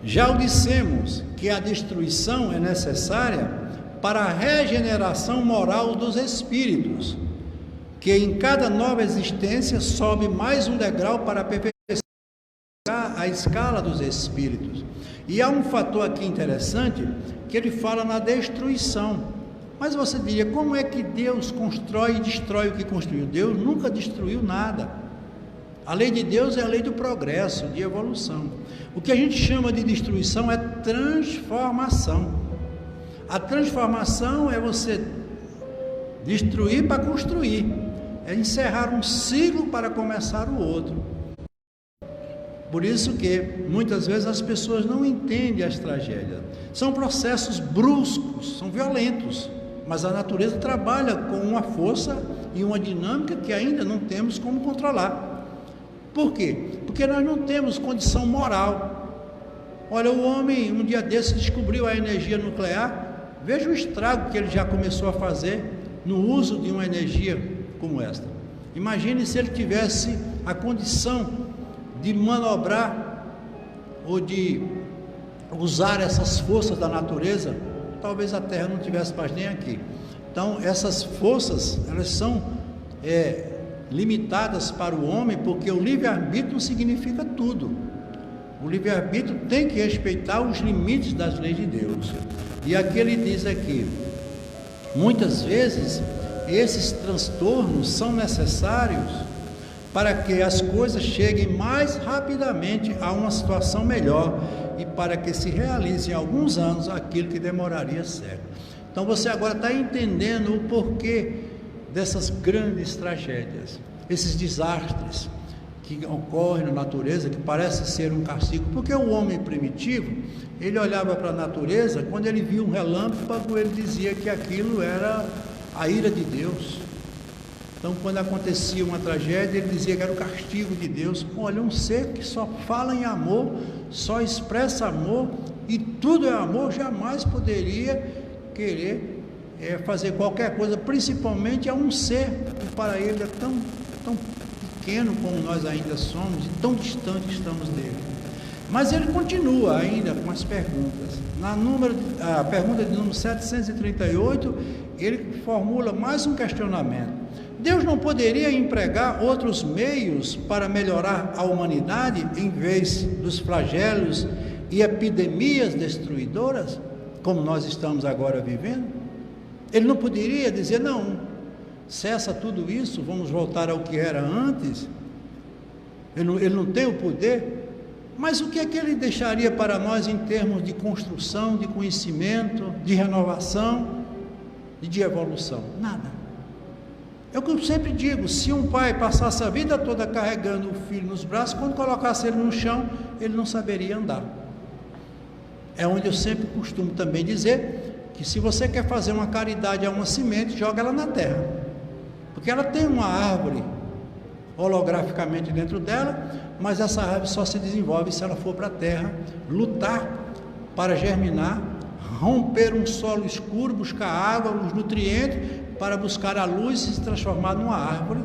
Já o dissemos que a destruição é necessária para a regeneração moral dos espíritos, que em cada nova existência sobe mais um degrau para aperfeiçoar a escala dos espíritos. E há um fator aqui interessante, que ele fala na destruição. Mas você diria, como é que Deus constrói e destrói o que construiu? Deus nunca destruiu nada. A lei de Deus é a lei do progresso, de evolução. O que a gente chama de destruição é transformação. A transformação é você destruir para construir, é encerrar um ciclo para começar o outro. Por isso que muitas vezes as pessoas não entendem as tragédias. São processos bruscos, são violentos, mas a natureza trabalha com uma força e uma dinâmica que ainda não temos como controlar. Por quê? Porque nós não temos condição moral. Olha, o homem um dia desse descobriu a energia nuclear. Veja o estrago que ele já começou a fazer no uso de uma energia como esta. Imagine se ele tivesse a condição de manobrar ou de usar essas forças da natureza, talvez a Terra não tivesse mais nem aqui. Então essas forças, elas são limitadas para o homem, porque o livre-arbítrio significa tudo. O livre-arbítrio tem que respeitar os limites das leis de Deus. E aqui ele diz aqui, muitas vezes esses transtornos são necessários para que as coisas cheguem mais rapidamente a uma situação melhor e para que se realize em alguns anos aquilo que demoraria séculos. Então você agora está entendendo o porquê dessas grandes tragédias, esses desastres que ocorrem na natureza, que parece ser um castigo, porque o homem primitivo, ele olhava para a natureza, quando ele via um relâmpago, ele dizia que aquilo era a ira de Deus. Então, quando acontecia uma tragédia, ele dizia que era o castigo de Deus. Olha, um ser que só fala em amor, só expressa amor, e tudo é amor, jamais poderia querer fazer qualquer coisa, principalmente a um ser que para ele é tão pequeno como nós ainda somos, e tão distante estamos dele. Mas ele continua ainda com as perguntas. A pergunta de número 738, ele formula mais um questionamento. Deus não poderia empregar outros meios para melhorar a humanidade em vez dos flagelos e epidemias destruidoras, como nós estamos agora vivendo? Ele não poderia dizer, não, cessa tudo isso, vamos voltar ao que era antes? Ele não tem o poder? Mas o que é que ele deixaria para nós em termos de construção, de conhecimento, de renovação e de evolução? Nada. É o que eu sempre digo, se um pai passasse a vida toda carregando o filho nos braços, quando colocasse ele no chão, ele não saberia andar. É onde eu sempre costumo também dizer que se você quer fazer uma caridade a uma semente, joga ela na terra, porque ela tem uma árvore holograficamente dentro dela, mas essa árvore só se desenvolve se ela for para a terra, lutar para germinar, romper um solo escuro, buscar água, os nutrientes, para buscar a luz e se transformar numa árvore,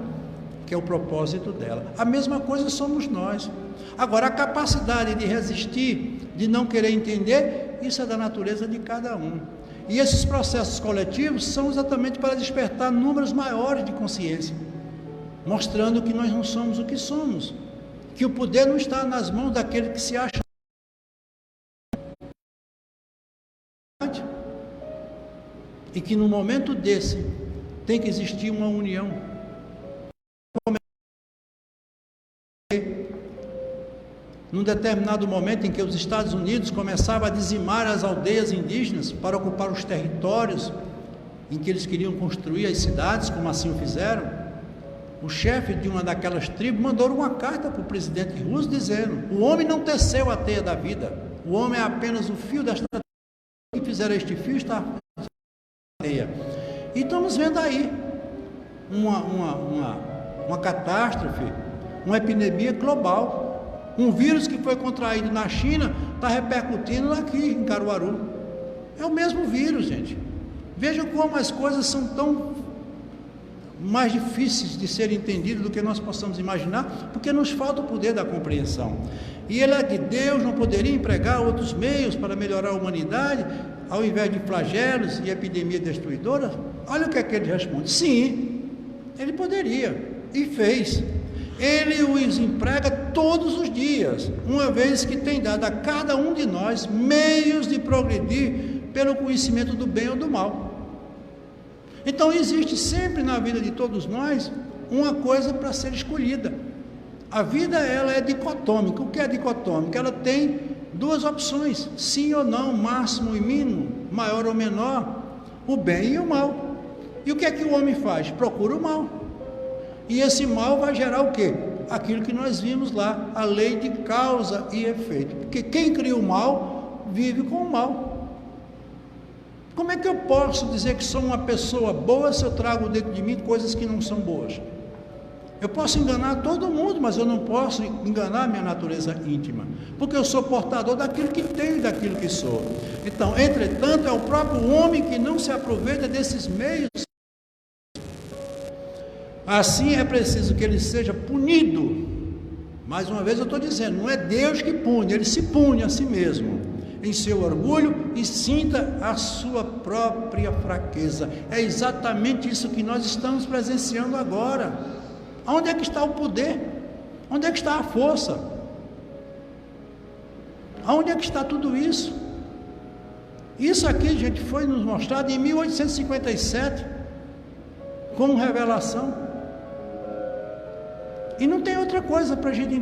que é o propósito dela. A mesma coisa somos nós. Agora, a capacidade de resistir, de não querer entender, isso é da natureza de cada um. E esses processos coletivos são exatamente para despertar números maiores de consciência, mostrando que nós não somos o que somos, que o poder não está nas mãos daquele que se acha e que no momento desse tem que existir uma união. Num determinado momento em que os Estados Unidos começavam a dizimar as aldeias indígenas para ocupar os territórios em que eles queriam construir as cidades, como assim o fizeram, o chefe de uma daquelas tribos mandou uma carta para o presidente russo dizendo: o homem não teceu a teia da vida, o homem é apenas o fio desta teia, que fizeram este fio está na teia. E estamos vendo aí uma catástrofe, uma epidemia global. Um vírus que foi contraído na China está repercutindo aqui em Caruaru. É o mesmo vírus, gente. Vejam como as coisas são tão mais difíceis de serem entendidas do que nós possamos imaginar, porque nos falta o poder da compreensão. E ele é que Deus não poderia empregar outros meios para melhorar a humanidade, ao invés de flagelos e epidemia destruidora? Olha o que é que ele responde: sim, ele poderia, e fez. Ele os emprega todos os dias, uma vez que tem dado a cada um de nós meios de progredir pelo conhecimento do bem ou do mal. Então existe sempre na vida de todos nós uma coisa para ser escolhida. A vida, ela é dicotômica. O que é dicotômica? Ela tem duas opções, sim ou não, máximo e mínimo, maior ou menor, o bem e o mal. E o que é que o homem faz? Procura o mal. E esse mal vai gerar o quê? Aquilo que nós vimos lá, a lei de causa e efeito. Porque quem cria o mal, vive com o mal. Como é que eu posso dizer que sou uma pessoa boa se eu trago dentro de mim coisas que não são boas? Eu posso enganar todo mundo, mas eu não posso enganar a minha natureza íntima, porque eu sou portador daquilo que tenho e daquilo que sou. Então, entretanto, é o próprio homem que não se aproveita desses meios. Assim é preciso que ele seja punido. Mais uma vez eu estou dizendo, não é Deus que pune, ele se pune a si mesmo, em seu orgulho, e sinta a sua própria fraqueza. É exatamente isso que nós estamos presenciando agora. Onde é que está o poder? Onde é que está a força? Onde é que está tudo isso? Isso aqui, gente, foi nos mostrado em 1857, como revelação. E não tem outra coisa para a gente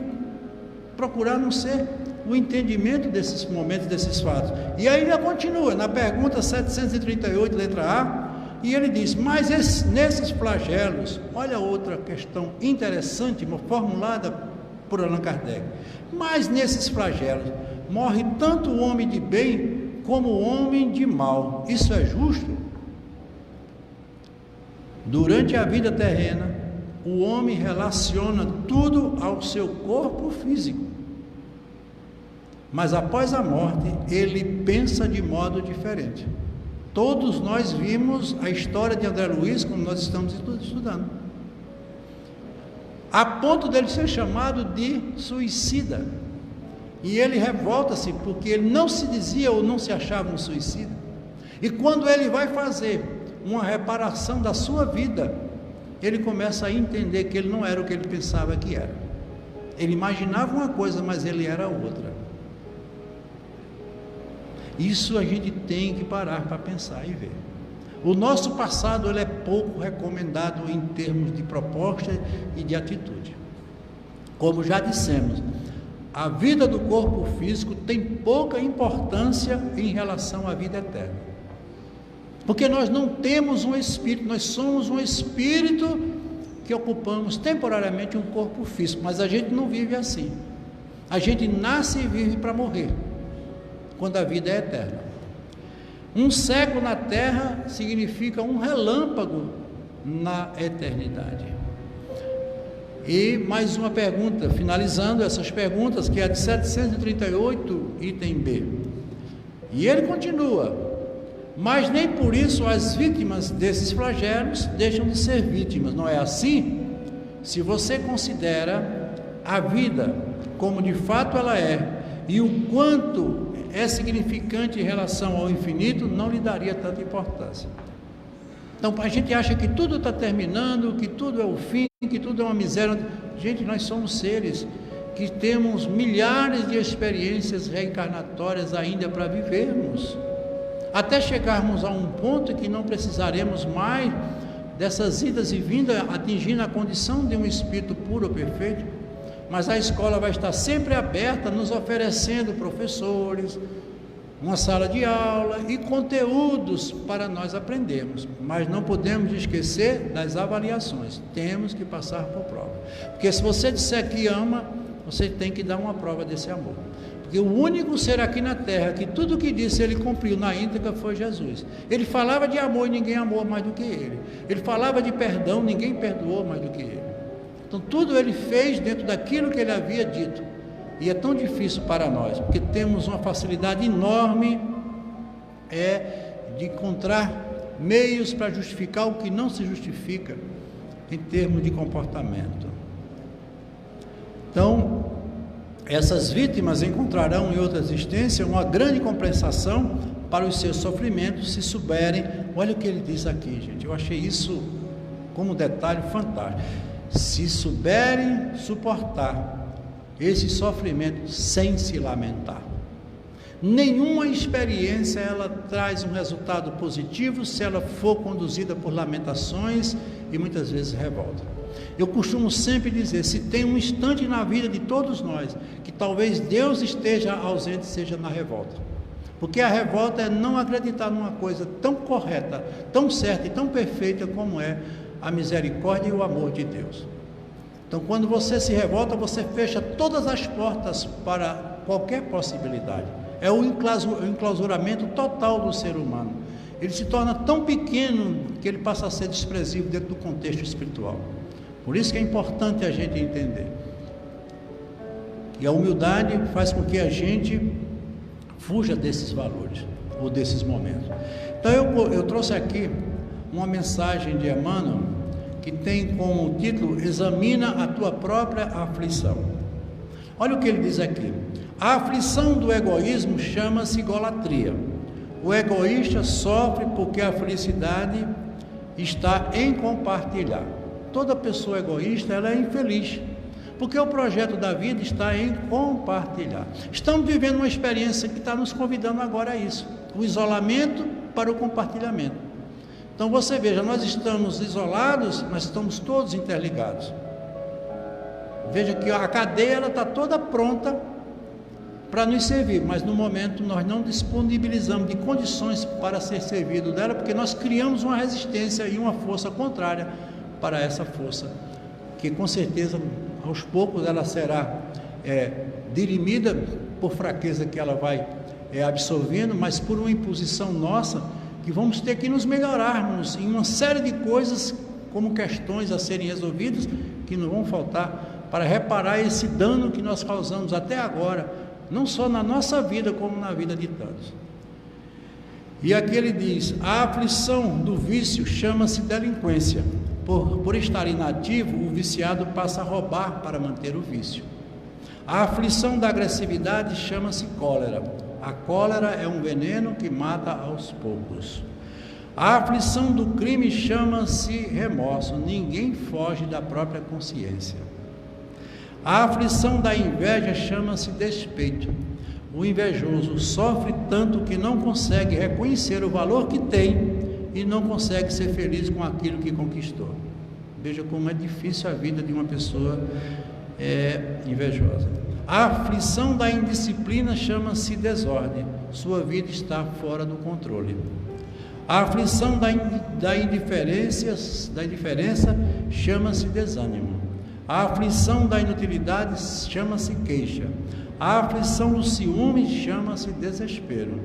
procurar, a não ser o entendimento desses momentos, desses fatos. E aí ele continua, na pergunta 738, letra A, e ele diz, mas nesses flagelos, olha outra questão interessante, formulada por Allan Kardec, mas nesses flagelos, morre tanto o homem de bem, como o homem de mal, isso é justo? Durante a vida terrena, o homem relaciona tudo ao seu corpo físico, mas após a morte, ele pensa de modo diferente. Todos nós vimos a história de André Luiz, como nós estamos estudando, a ponto dele ser chamado de suicida, e ele revolta-se porque ele não se dizia ou não se achava um suicida, e quando ele vai fazer uma reparação da sua vida, ele começa a entender que ele não era o que ele pensava que era. Ele imaginava uma coisa, mas ele era outra. Isso a gente tem que parar para pensar e ver. O nosso passado, ele é pouco recomendado em termos de proposta e de atitude. Como já dissemos, a vida do corpo físico tem pouca importância em relação à vida eterna. Porque nós não temos um espírito, nós somos um espírito que ocupamos temporariamente um corpo físico, mas a gente não vive assim. A gente nasce e vive para morrer, quando a vida é eterna. Um século na terra significa um relâmpago na eternidade. E mais uma pergunta, finalizando essas perguntas, que é a de 738, item B. E ele continua, mas nem por isso as vítimas desses flagelos deixam de ser vítimas, não é assim? Se você considera a vida como de fato ela é, e o quanto é significante em relação ao infinito, não lhe daria tanta importância. Então a gente acha que tudo está terminando, que tudo é o fim, que tudo é uma miséria. Gente, nós somos seres que temos milhares de experiências reencarnatórias ainda para vivermos, até chegarmos a um ponto que não precisaremos mais dessas idas e vindas, atingindo a condição de um espírito puro ou perfeito. Mas a escola vai estar sempre aberta, nos oferecendo professores, uma sala de aula e conteúdos para nós aprendermos. Mas não podemos esquecer das avaliações, temos que passar por prova. Porque se você disser que ama, você tem que dar uma prova desse amor. Porque o único ser aqui na terra que tudo que disse ele cumpriu na íntegra foi Jesus. Ele falava de amor e ninguém amou mais do que ele. Ele falava de perdão, ninguém perdoou mais do que ele. Então tudo ele fez dentro daquilo que ele havia dito. E é tão difícil para nós, porque temos uma facilidade enorme de encontrar meios para justificar o que não se justifica em termos de comportamento. Então, essas vítimas encontrarão em outra existência uma grande compensação para os seus sofrimentos, se souberem. Olha o que ele diz aqui, gente, eu achei isso como um detalhe fantástico. Se souberem suportar esse sofrimento sem se lamentar. Nenhuma experiência ela traz um resultado positivo se ela for conduzida por lamentações e muitas vezes revolta. Eu costumo sempre dizer, se tem um instante na vida de todos nós que talvez Deus esteja ausente, seja na revolta. Porque a revolta é não acreditar numa coisa tão correta, tão certa e tão perfeita como é a misericórdia e o amor de Deus. Então, quando você se revolta, você fecha todas as portas para qualquer possibilidade. É o enclausuramento total do ser humano. Ele se torna tão pequeno que ele passa a ser desprezível dentro do contexto espiritual. Por isso que é importante a gente entender. E a humildade faz com que a gente fuja desses valores, ou desses momentos. Então eu trouxe aqui uma mensagem de Emmanuel, que tem como título, examina a tua própria aflição. Olha o que ele diz aqui. A aflição do egoísmo chama-se idolatria. O egoísta sofre porque a felicidade está em compartilhar. Toda pessoa egoísta, ela é infeliz, porque o projeto da vida está em compartilhar. Estamos vivendo uma experiência que está nos convidando agora a isso, o isolamento para o compartilhamento. Então você veja, nós estamos isolados, mas estamos todos interligados. Veja que a cadeia ela está toda pronta para nos servir, mas no momento nós não disponibilizamos de condições para ser servido dela, porque nós criamos uma resistência e uma força contrária para essa força, que com certeza aos poucos ela será dirimida por fraqueza que ela vai absorvendo, mas por uma imposição nossa, que vamos ter que nos melhorarmos em uma série de coisas, como questões a serem resolvidas, que não vão faltar para reparar esse dano que nós causamos até agora, não só na nossa vida, como na vida de tantos. E aqui ele diz, a aflição do vício chama-se delinquência. Por estar inativo, o viciado passa a roubar para manter o vício. A aflição da agressividade chama-se cólera. A cólera é um veneno que mata aos poucos. A aflição do crime chama-se remorso. Ninguém foge da própria consciência. A aflição da inveja chama-se despeito. O invejoso sofre tanto que não consegue reconhecer o valor que tem e não consegue ser feliz com aquilo que conquistou. Veja como é difícil a vida de uma pessoa invejosa. A aflição da indisciplina chama-se desordem. Sua vida está fora do controle. A aflição da indiferença chama-se desânimo. A aflição da inutilidade chama-se queixa. A aflição do ciúme chama-se desespero.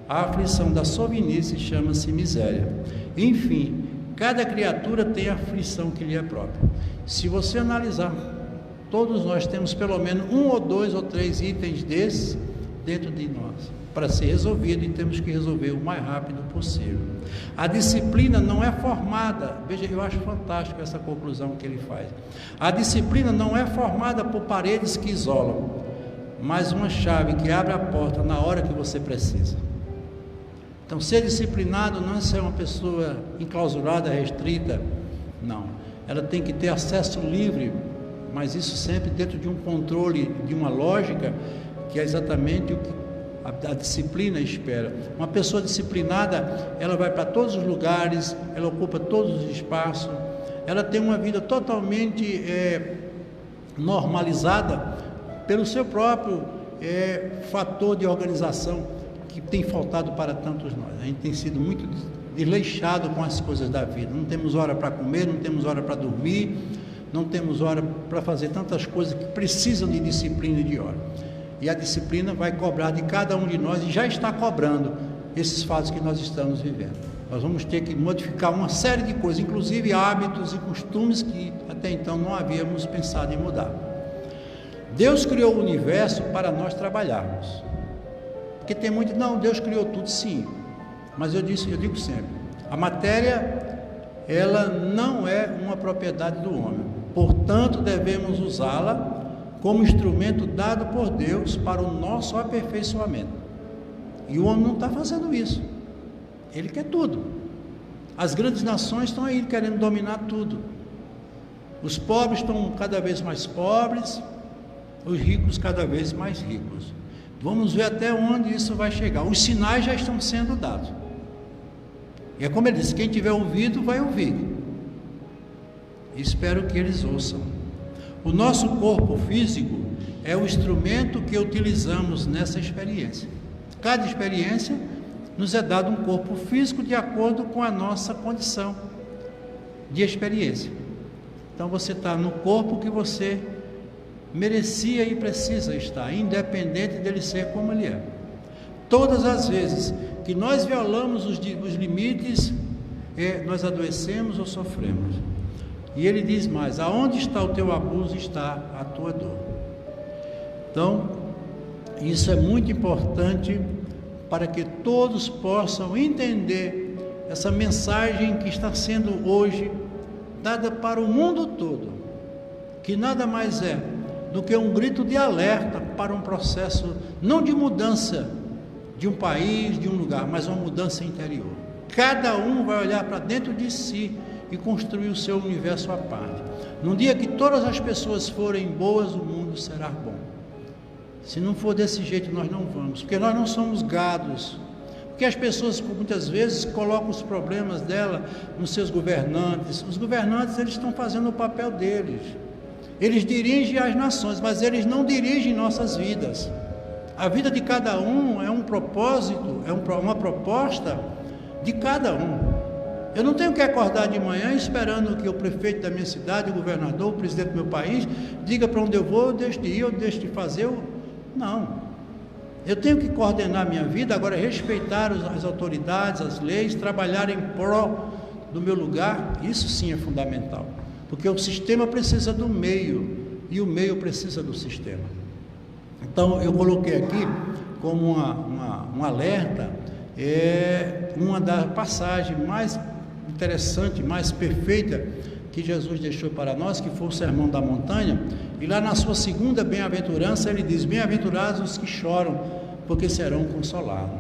A aflição da sovinice chama-se miséria. Enfim, cada criatura tem a aflição que lhe é própria. Se você analisar, todos nós temos pelo menos 1 ou 2 ou 3 itens desses dentro de nós, para ser resolvido, e temos que resolver o mais rápido possível. A disciplina não é formada, veja, eu acho fantástico essa conclusão que ele faz. A disciplina não é formada por paredes que isolam, mas uma chave que abre a porta na hora que você precisa. Então, ser disciplinado não é ser uma pessoa enclausurada, restrita, não. Ela tem que ter acesso livre, mas isso sempre dentro de um controle, de uma lógica, que é exatamente o que a disciplina espera. Uma pessoa disciplinada, ela vai para todos os lugares, ela ocupa todos os espaços, ela tem uma vida totalmente normalizada pelo seu próprio fator de organização, que tem faltado para tantos nós. A gente tem sido muito desleixado com as coisas da vida. Não temos hora para comer, não temos hora para dormir, não temos hora para fazer tantas coisas que precisam de disciplina e de hora. E a disciplina vai cobrar de cada um de nós, e já está cobrando esses fatos que nós estamos vivendo. Nós vamos ter que modificar uma série de coisas, inclusive hábitos e costumes que até então não havíamos pensado em mudar. Deus criou o universo para nós trabalharmos. Porque tem muito, não, Deus criou tudo, sim. Mas eu digo sempre, a matéria, ela não é uma propriedade do homem. Portanto, devemos usá-la como instrumento dado por Deus para o nosso aperfeiçoamento. E o homem não está fazendo isso. Ele quer tudo. As grandes nações estão aí querendo dominar tudo. Os pobres estão cada vez mais pobres, os ricos cada vez mais ricos. Vamos ver até onde isso vai chegar. Os sinais já estão sendo dados. E é como ele disse: quem tiver ouvido vai ouvir. Espero que eles ouçam. O nosso corpo físico é o instrumento que utilizamos nessa experiência. Cada experiência nos é dado um corpo físico de acordo com a nossa condição de experiência. Então você está no corpo que você merecia e precisa estar, independente dele ser como ele é. Todas as vezes que nós violamos os limites, nós adoecemos ou sofremos. E ele diz mais: aonde está o teu abuso, está a tua dor. Então, isso é muito importante para que todos possam entender essa mensagem que está sendo hoje dada para o mundo todo, que nada mais é do que um grito de alerta para um processo não de mudança de um país, de um lugar, mas uma mudança interior. Cada um vai olhar para dentro de si e construir o seu universo à parte. No dia que todas as pessoas forem boas, o mundo será bom. Se não for desse jeito, nós não vamos, porque nós não somos gados. Porque as pessoas muitas vezes colocam os problemas dela nos seus governantes. Os governantes, eles estão fazendo o papel deles. Eles dirigem as nações, mas eles não dirigem nossas vidas. A vida de cada um é um propósito, é uma proposta de cada um. Eu não tenho que acordar de manhã esperando que o prefeito da minha cidade, o governador, o presidente do meu país, diga para onde eu vou, eu deixo de ir, eu deixo de fazer. Não. Eu tenho que coordenar a minha vida, agora respeitar as autoridades, as leis, trabalhar em prol do meu lugar. Isso sim é fundamental, porque o sistema precisa do meio e o meio precisa do sistema. Então eu coloquei aqui como um alerta, uma das passagens mais interessante, mais perfeita que Jesus deixou para nós, que foi o Sermão da Montanha. E lá na sua segunda bem-aventurança ele diz: bem-aventurados os que choram, porque serão consolados.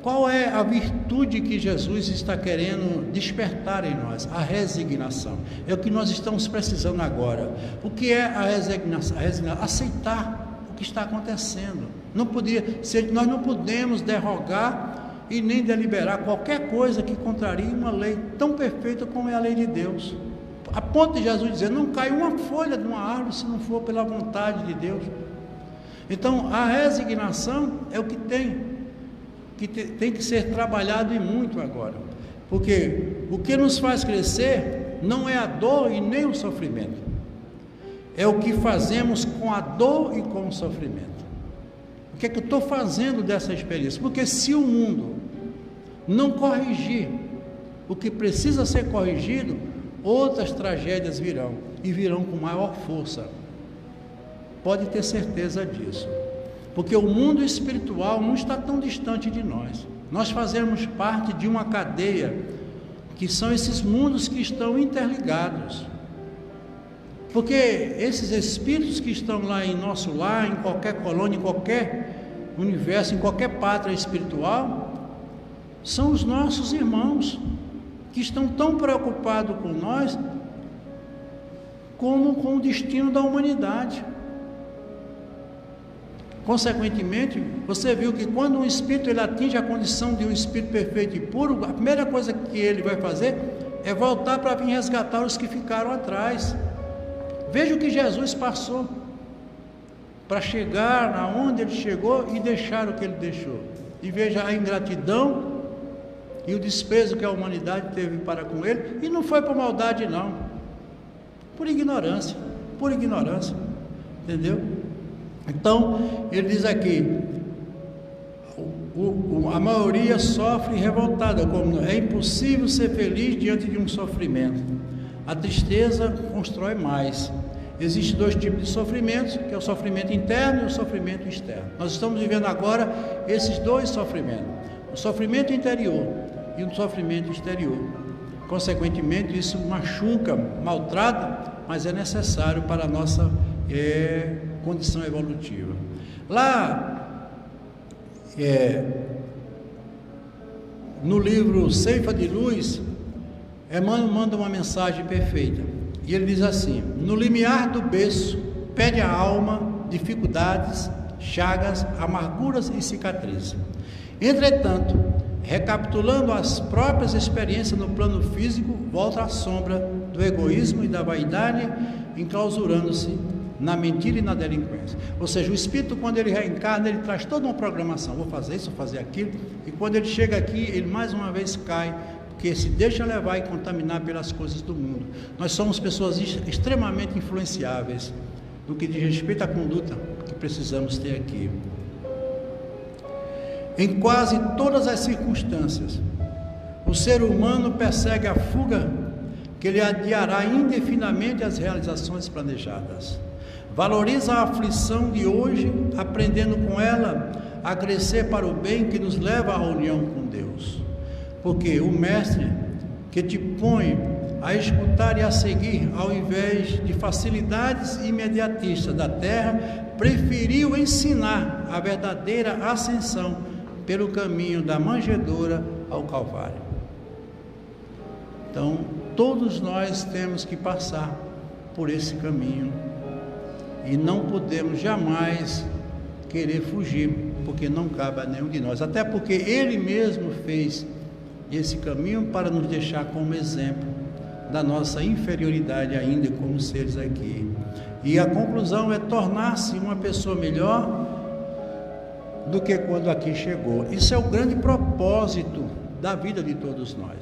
Qual é a virtude que Jesus está querendo despertar em nós? A resignação. É o que nós estamos precisando agora. O que é a resignação? Aceitar o que está acontecendo. Nós não podemos derrogar e nem deliberar qualquer coisa que contrarie uma lei tão perfeita como é a lei de Deus. A ponto de Jesus dizer: não cai uma folha de uma árvore se não for pela vontade de Deus. Então a resignação é o que tem que ser trabalhado e muito agora, porque o que nos faz crescer não é a dor e nem o sofrimento, é o que fazemos com a dor e com o sofrimento. O que é que eu estou fazendo dessa experiência? Porque se o mundo não corrigir o que precisa ser corrigido, outras tragédias virão, e virão com maior força. Pode ter certeza disso, porque o mundo espiritual não está tão distante de nós. Nós fazemos parte de uma cadeia, que são esses mundos que estão interligados. Porque esses espíritos que estão lá em nosso lar, em qualquer colônia, em qualquer universo, em qualquer pátria espiritual, são os nossos irmãos, que estão tão preocupados com nós, como com o destino da humanidade. Consequentemente, você viu que quando um espírito ele atinge a condição de um espírito perfeito e puro, a primeira coisa que ele vai fazer é voltar para vir resgatar os que ficaram atrás. Veja o que Jesus passou para chegar aonde ele chegou e deixar o que ele deixou. E veja a ingratidão e o desprezo que a humanidade teve para com ele. E não foi por maldade não, por ignorância, entendeu? Então ele diz aqui: a maioria sofre revoltada, como é impossível ser feliz diante de um sofrimento. A tristeza constrói mais. Existem dois tipos de sofrimentos, que é o sofrimento interno e o sofrimento externo. Nós estamos vivendo agora esses dois sofrimentos, o sofrimento interior e o sofrimento exterior. Consequentemente, isso machuca, maltrata, mas é necessário para a nossa condição evolutiva. Lá, no livro Ceifa de Luz, Emmanuel manda uma mensagem perfeita, e ele diz assim: no limiar do berço pede a alma dificuldades chagas, amarguras e cicatrizes. Entretanto, recapitulando as próprias experiências no plano físico, volta à sombra do egoísmo e da vaidade, enclausurando-se na mentira e na delinquência. Ou seja, o espírito, quando ele reencarna, ele traz toda uma programação: vou fazer isso, vou fazer aquilo, e quando ele chega aqui, ele mais uma vez cai, porque se deixa levar e contaminar pelas coisas do mundo. Nós somos pessoas extremamente influenciáveis no que diz respeito à conduta que precisamos ter aqui. Em quase todas as circunstâncias, o ser humano persegue a fuga que lhe adiará indefinidamente as realizações planejadas. Valoriza a aflição de hoje, aprendendo com ela a crescer para o bem que nos leva à união com Deus. Porque o mestre que te põe a escutar e a seguir, ao invés de facilidades imediatistas da terra, preferiu ensinar a verdadeira ascensão pelo caminho da manjedoura ao Calvário. Então, todos nós temos que passar por esse caminho e não podemos jamais querer fugir, porque não cabe a nenhum de nós, até porque Ele mesmo fez esse caminho para nos deixar como exemplo da nossa inferioridade ainda como seres aqui. E a conclusão é tornar-se uma pessoa melhor do que quando aqui chegou. Isso é o grande propósito da vida de todos nós.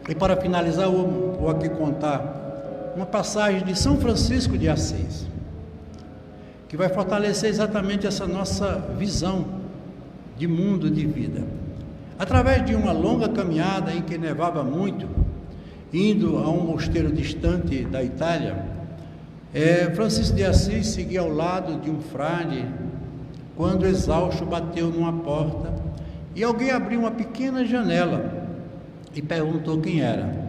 E para finalizar, eu vou aqui contar uma passagem de São Francisco de Assis, que vai fortalecer exatamente essa nossa visão de mundo, de vida. Através de uma longa caminhada em que nevava muito, indo a um mosteiro distante da Itália, Francisco de Assis seguia ao lado de um frade, quando exausto bateu numa porta e alguém abriu uma pequena janela e perguntou quem era.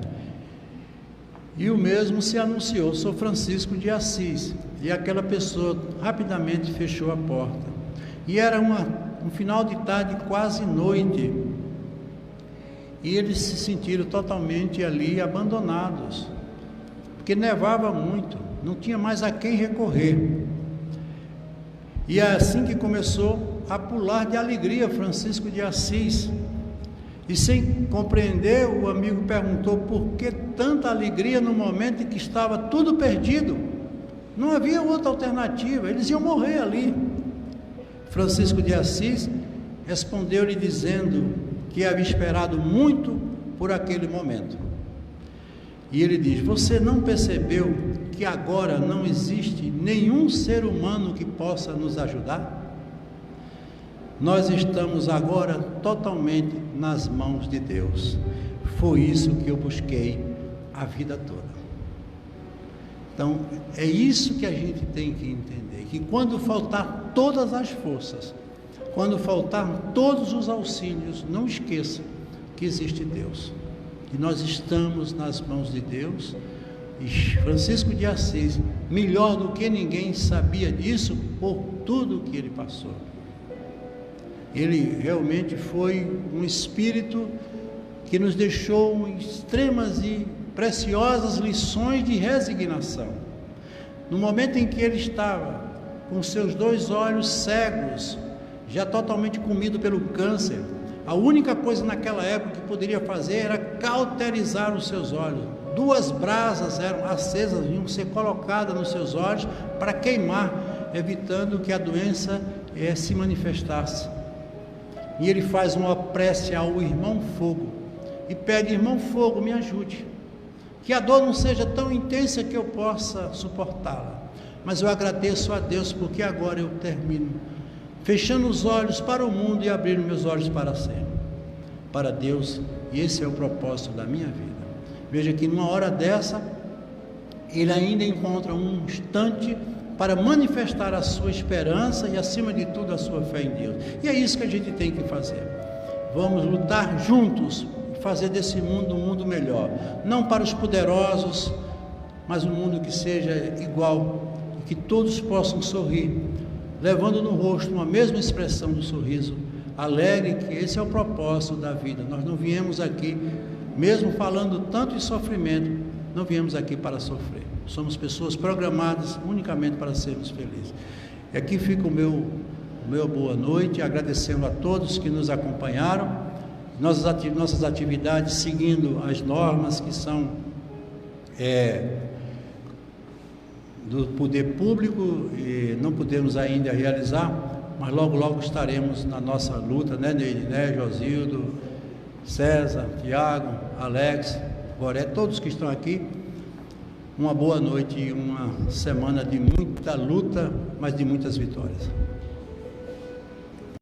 E o mesmo se anunciou: sou Francisco de Assis. E aquela pessoa rapidamente fechou a porta. E era um final de tarde, quase noite, e eles se sentiram totalmente ali abandonados, porque nevava muito, não tinha mais a quem recorrer. E é assim que começou a pular de alegria Francisco de Assis. E sem compreender, o amigo perguntou por que tanta alegria no momento em que estava tudo perdido. Não havia outra alternativa, eles iam morrer ali. Francisco de Assis respondeu-lhe dizendo que havia esperado muito por aquele momento. E ele diz: você não percebeu que agora não existe nenhum ser humano que possa nos ajudar? Nós estamos agora totalmente nas mãos de Deus. Foi isso que eu busquei a vida toda. Então, é isso que a gente tem que entender, que quando faltar todas as forças, quando faltar todos os auxílios, não esqueça que existe Deus, que nós estamos nas mãos de Deus. E Francisco de Assis, melhor do que ninguém, sabia disso por tudo que ele passou. Ele realmente foi um espírito que nos deixou extremas e preciosas lições de resignação. No momento em que ele estava com seus 2 olhos cegos, já totalmente comido pelo câncer, a única coisa naquela época que poderia fazer era cauterizar os seus olhos. 2 brasas eram acesas, iam ser colocadas nos seus olhos para queimar, evitando que a doença se manifestasse. E ele faz uma prece ao irmão Fogo e pede: irmão Fogo, me ajude, que a dor não seja tão intensa que eu possa suportá-la, mas eu agradeço a Deus porque agora eu termino fechando os olhos para o mundo e abrindo meus olhos para sempre, para Deus, e esse é o propósito da minha vida. Veja que numa hora dessa, ele ainda encontra um instante para manifestar a sua esperança e, acima de tudo, a sua fé em Deus. E é isso que a gente tem que fazer. Vamos lutar juntos e fazer desse mundo um mundo melhor, não para os poderosos, mas um mundo que seja igual, e que todos possam sorrir, levando no rosto uma mesma expressão do sorriso alegre, que esse é o propósito da vida. Nós não viemos aqui, mesmo falando tanto em sofrimento, não viemos aqui para sofrer. Somos pessoas programadas unicamente para sermos felizes. E aqui fica o meu boa noite, agradecendo a todos que nos acompanharam, nossas atividades seguindo as normas que são do poder público, e não podemos ainda realizar, mas logo logo estaremos na nossa luta, né, Neide, né, Josildo, César, Tiago, Alex, Goré, todos que estão aqui. Uma boa noite e uma semana de muita luta, mas de muitas vitórias.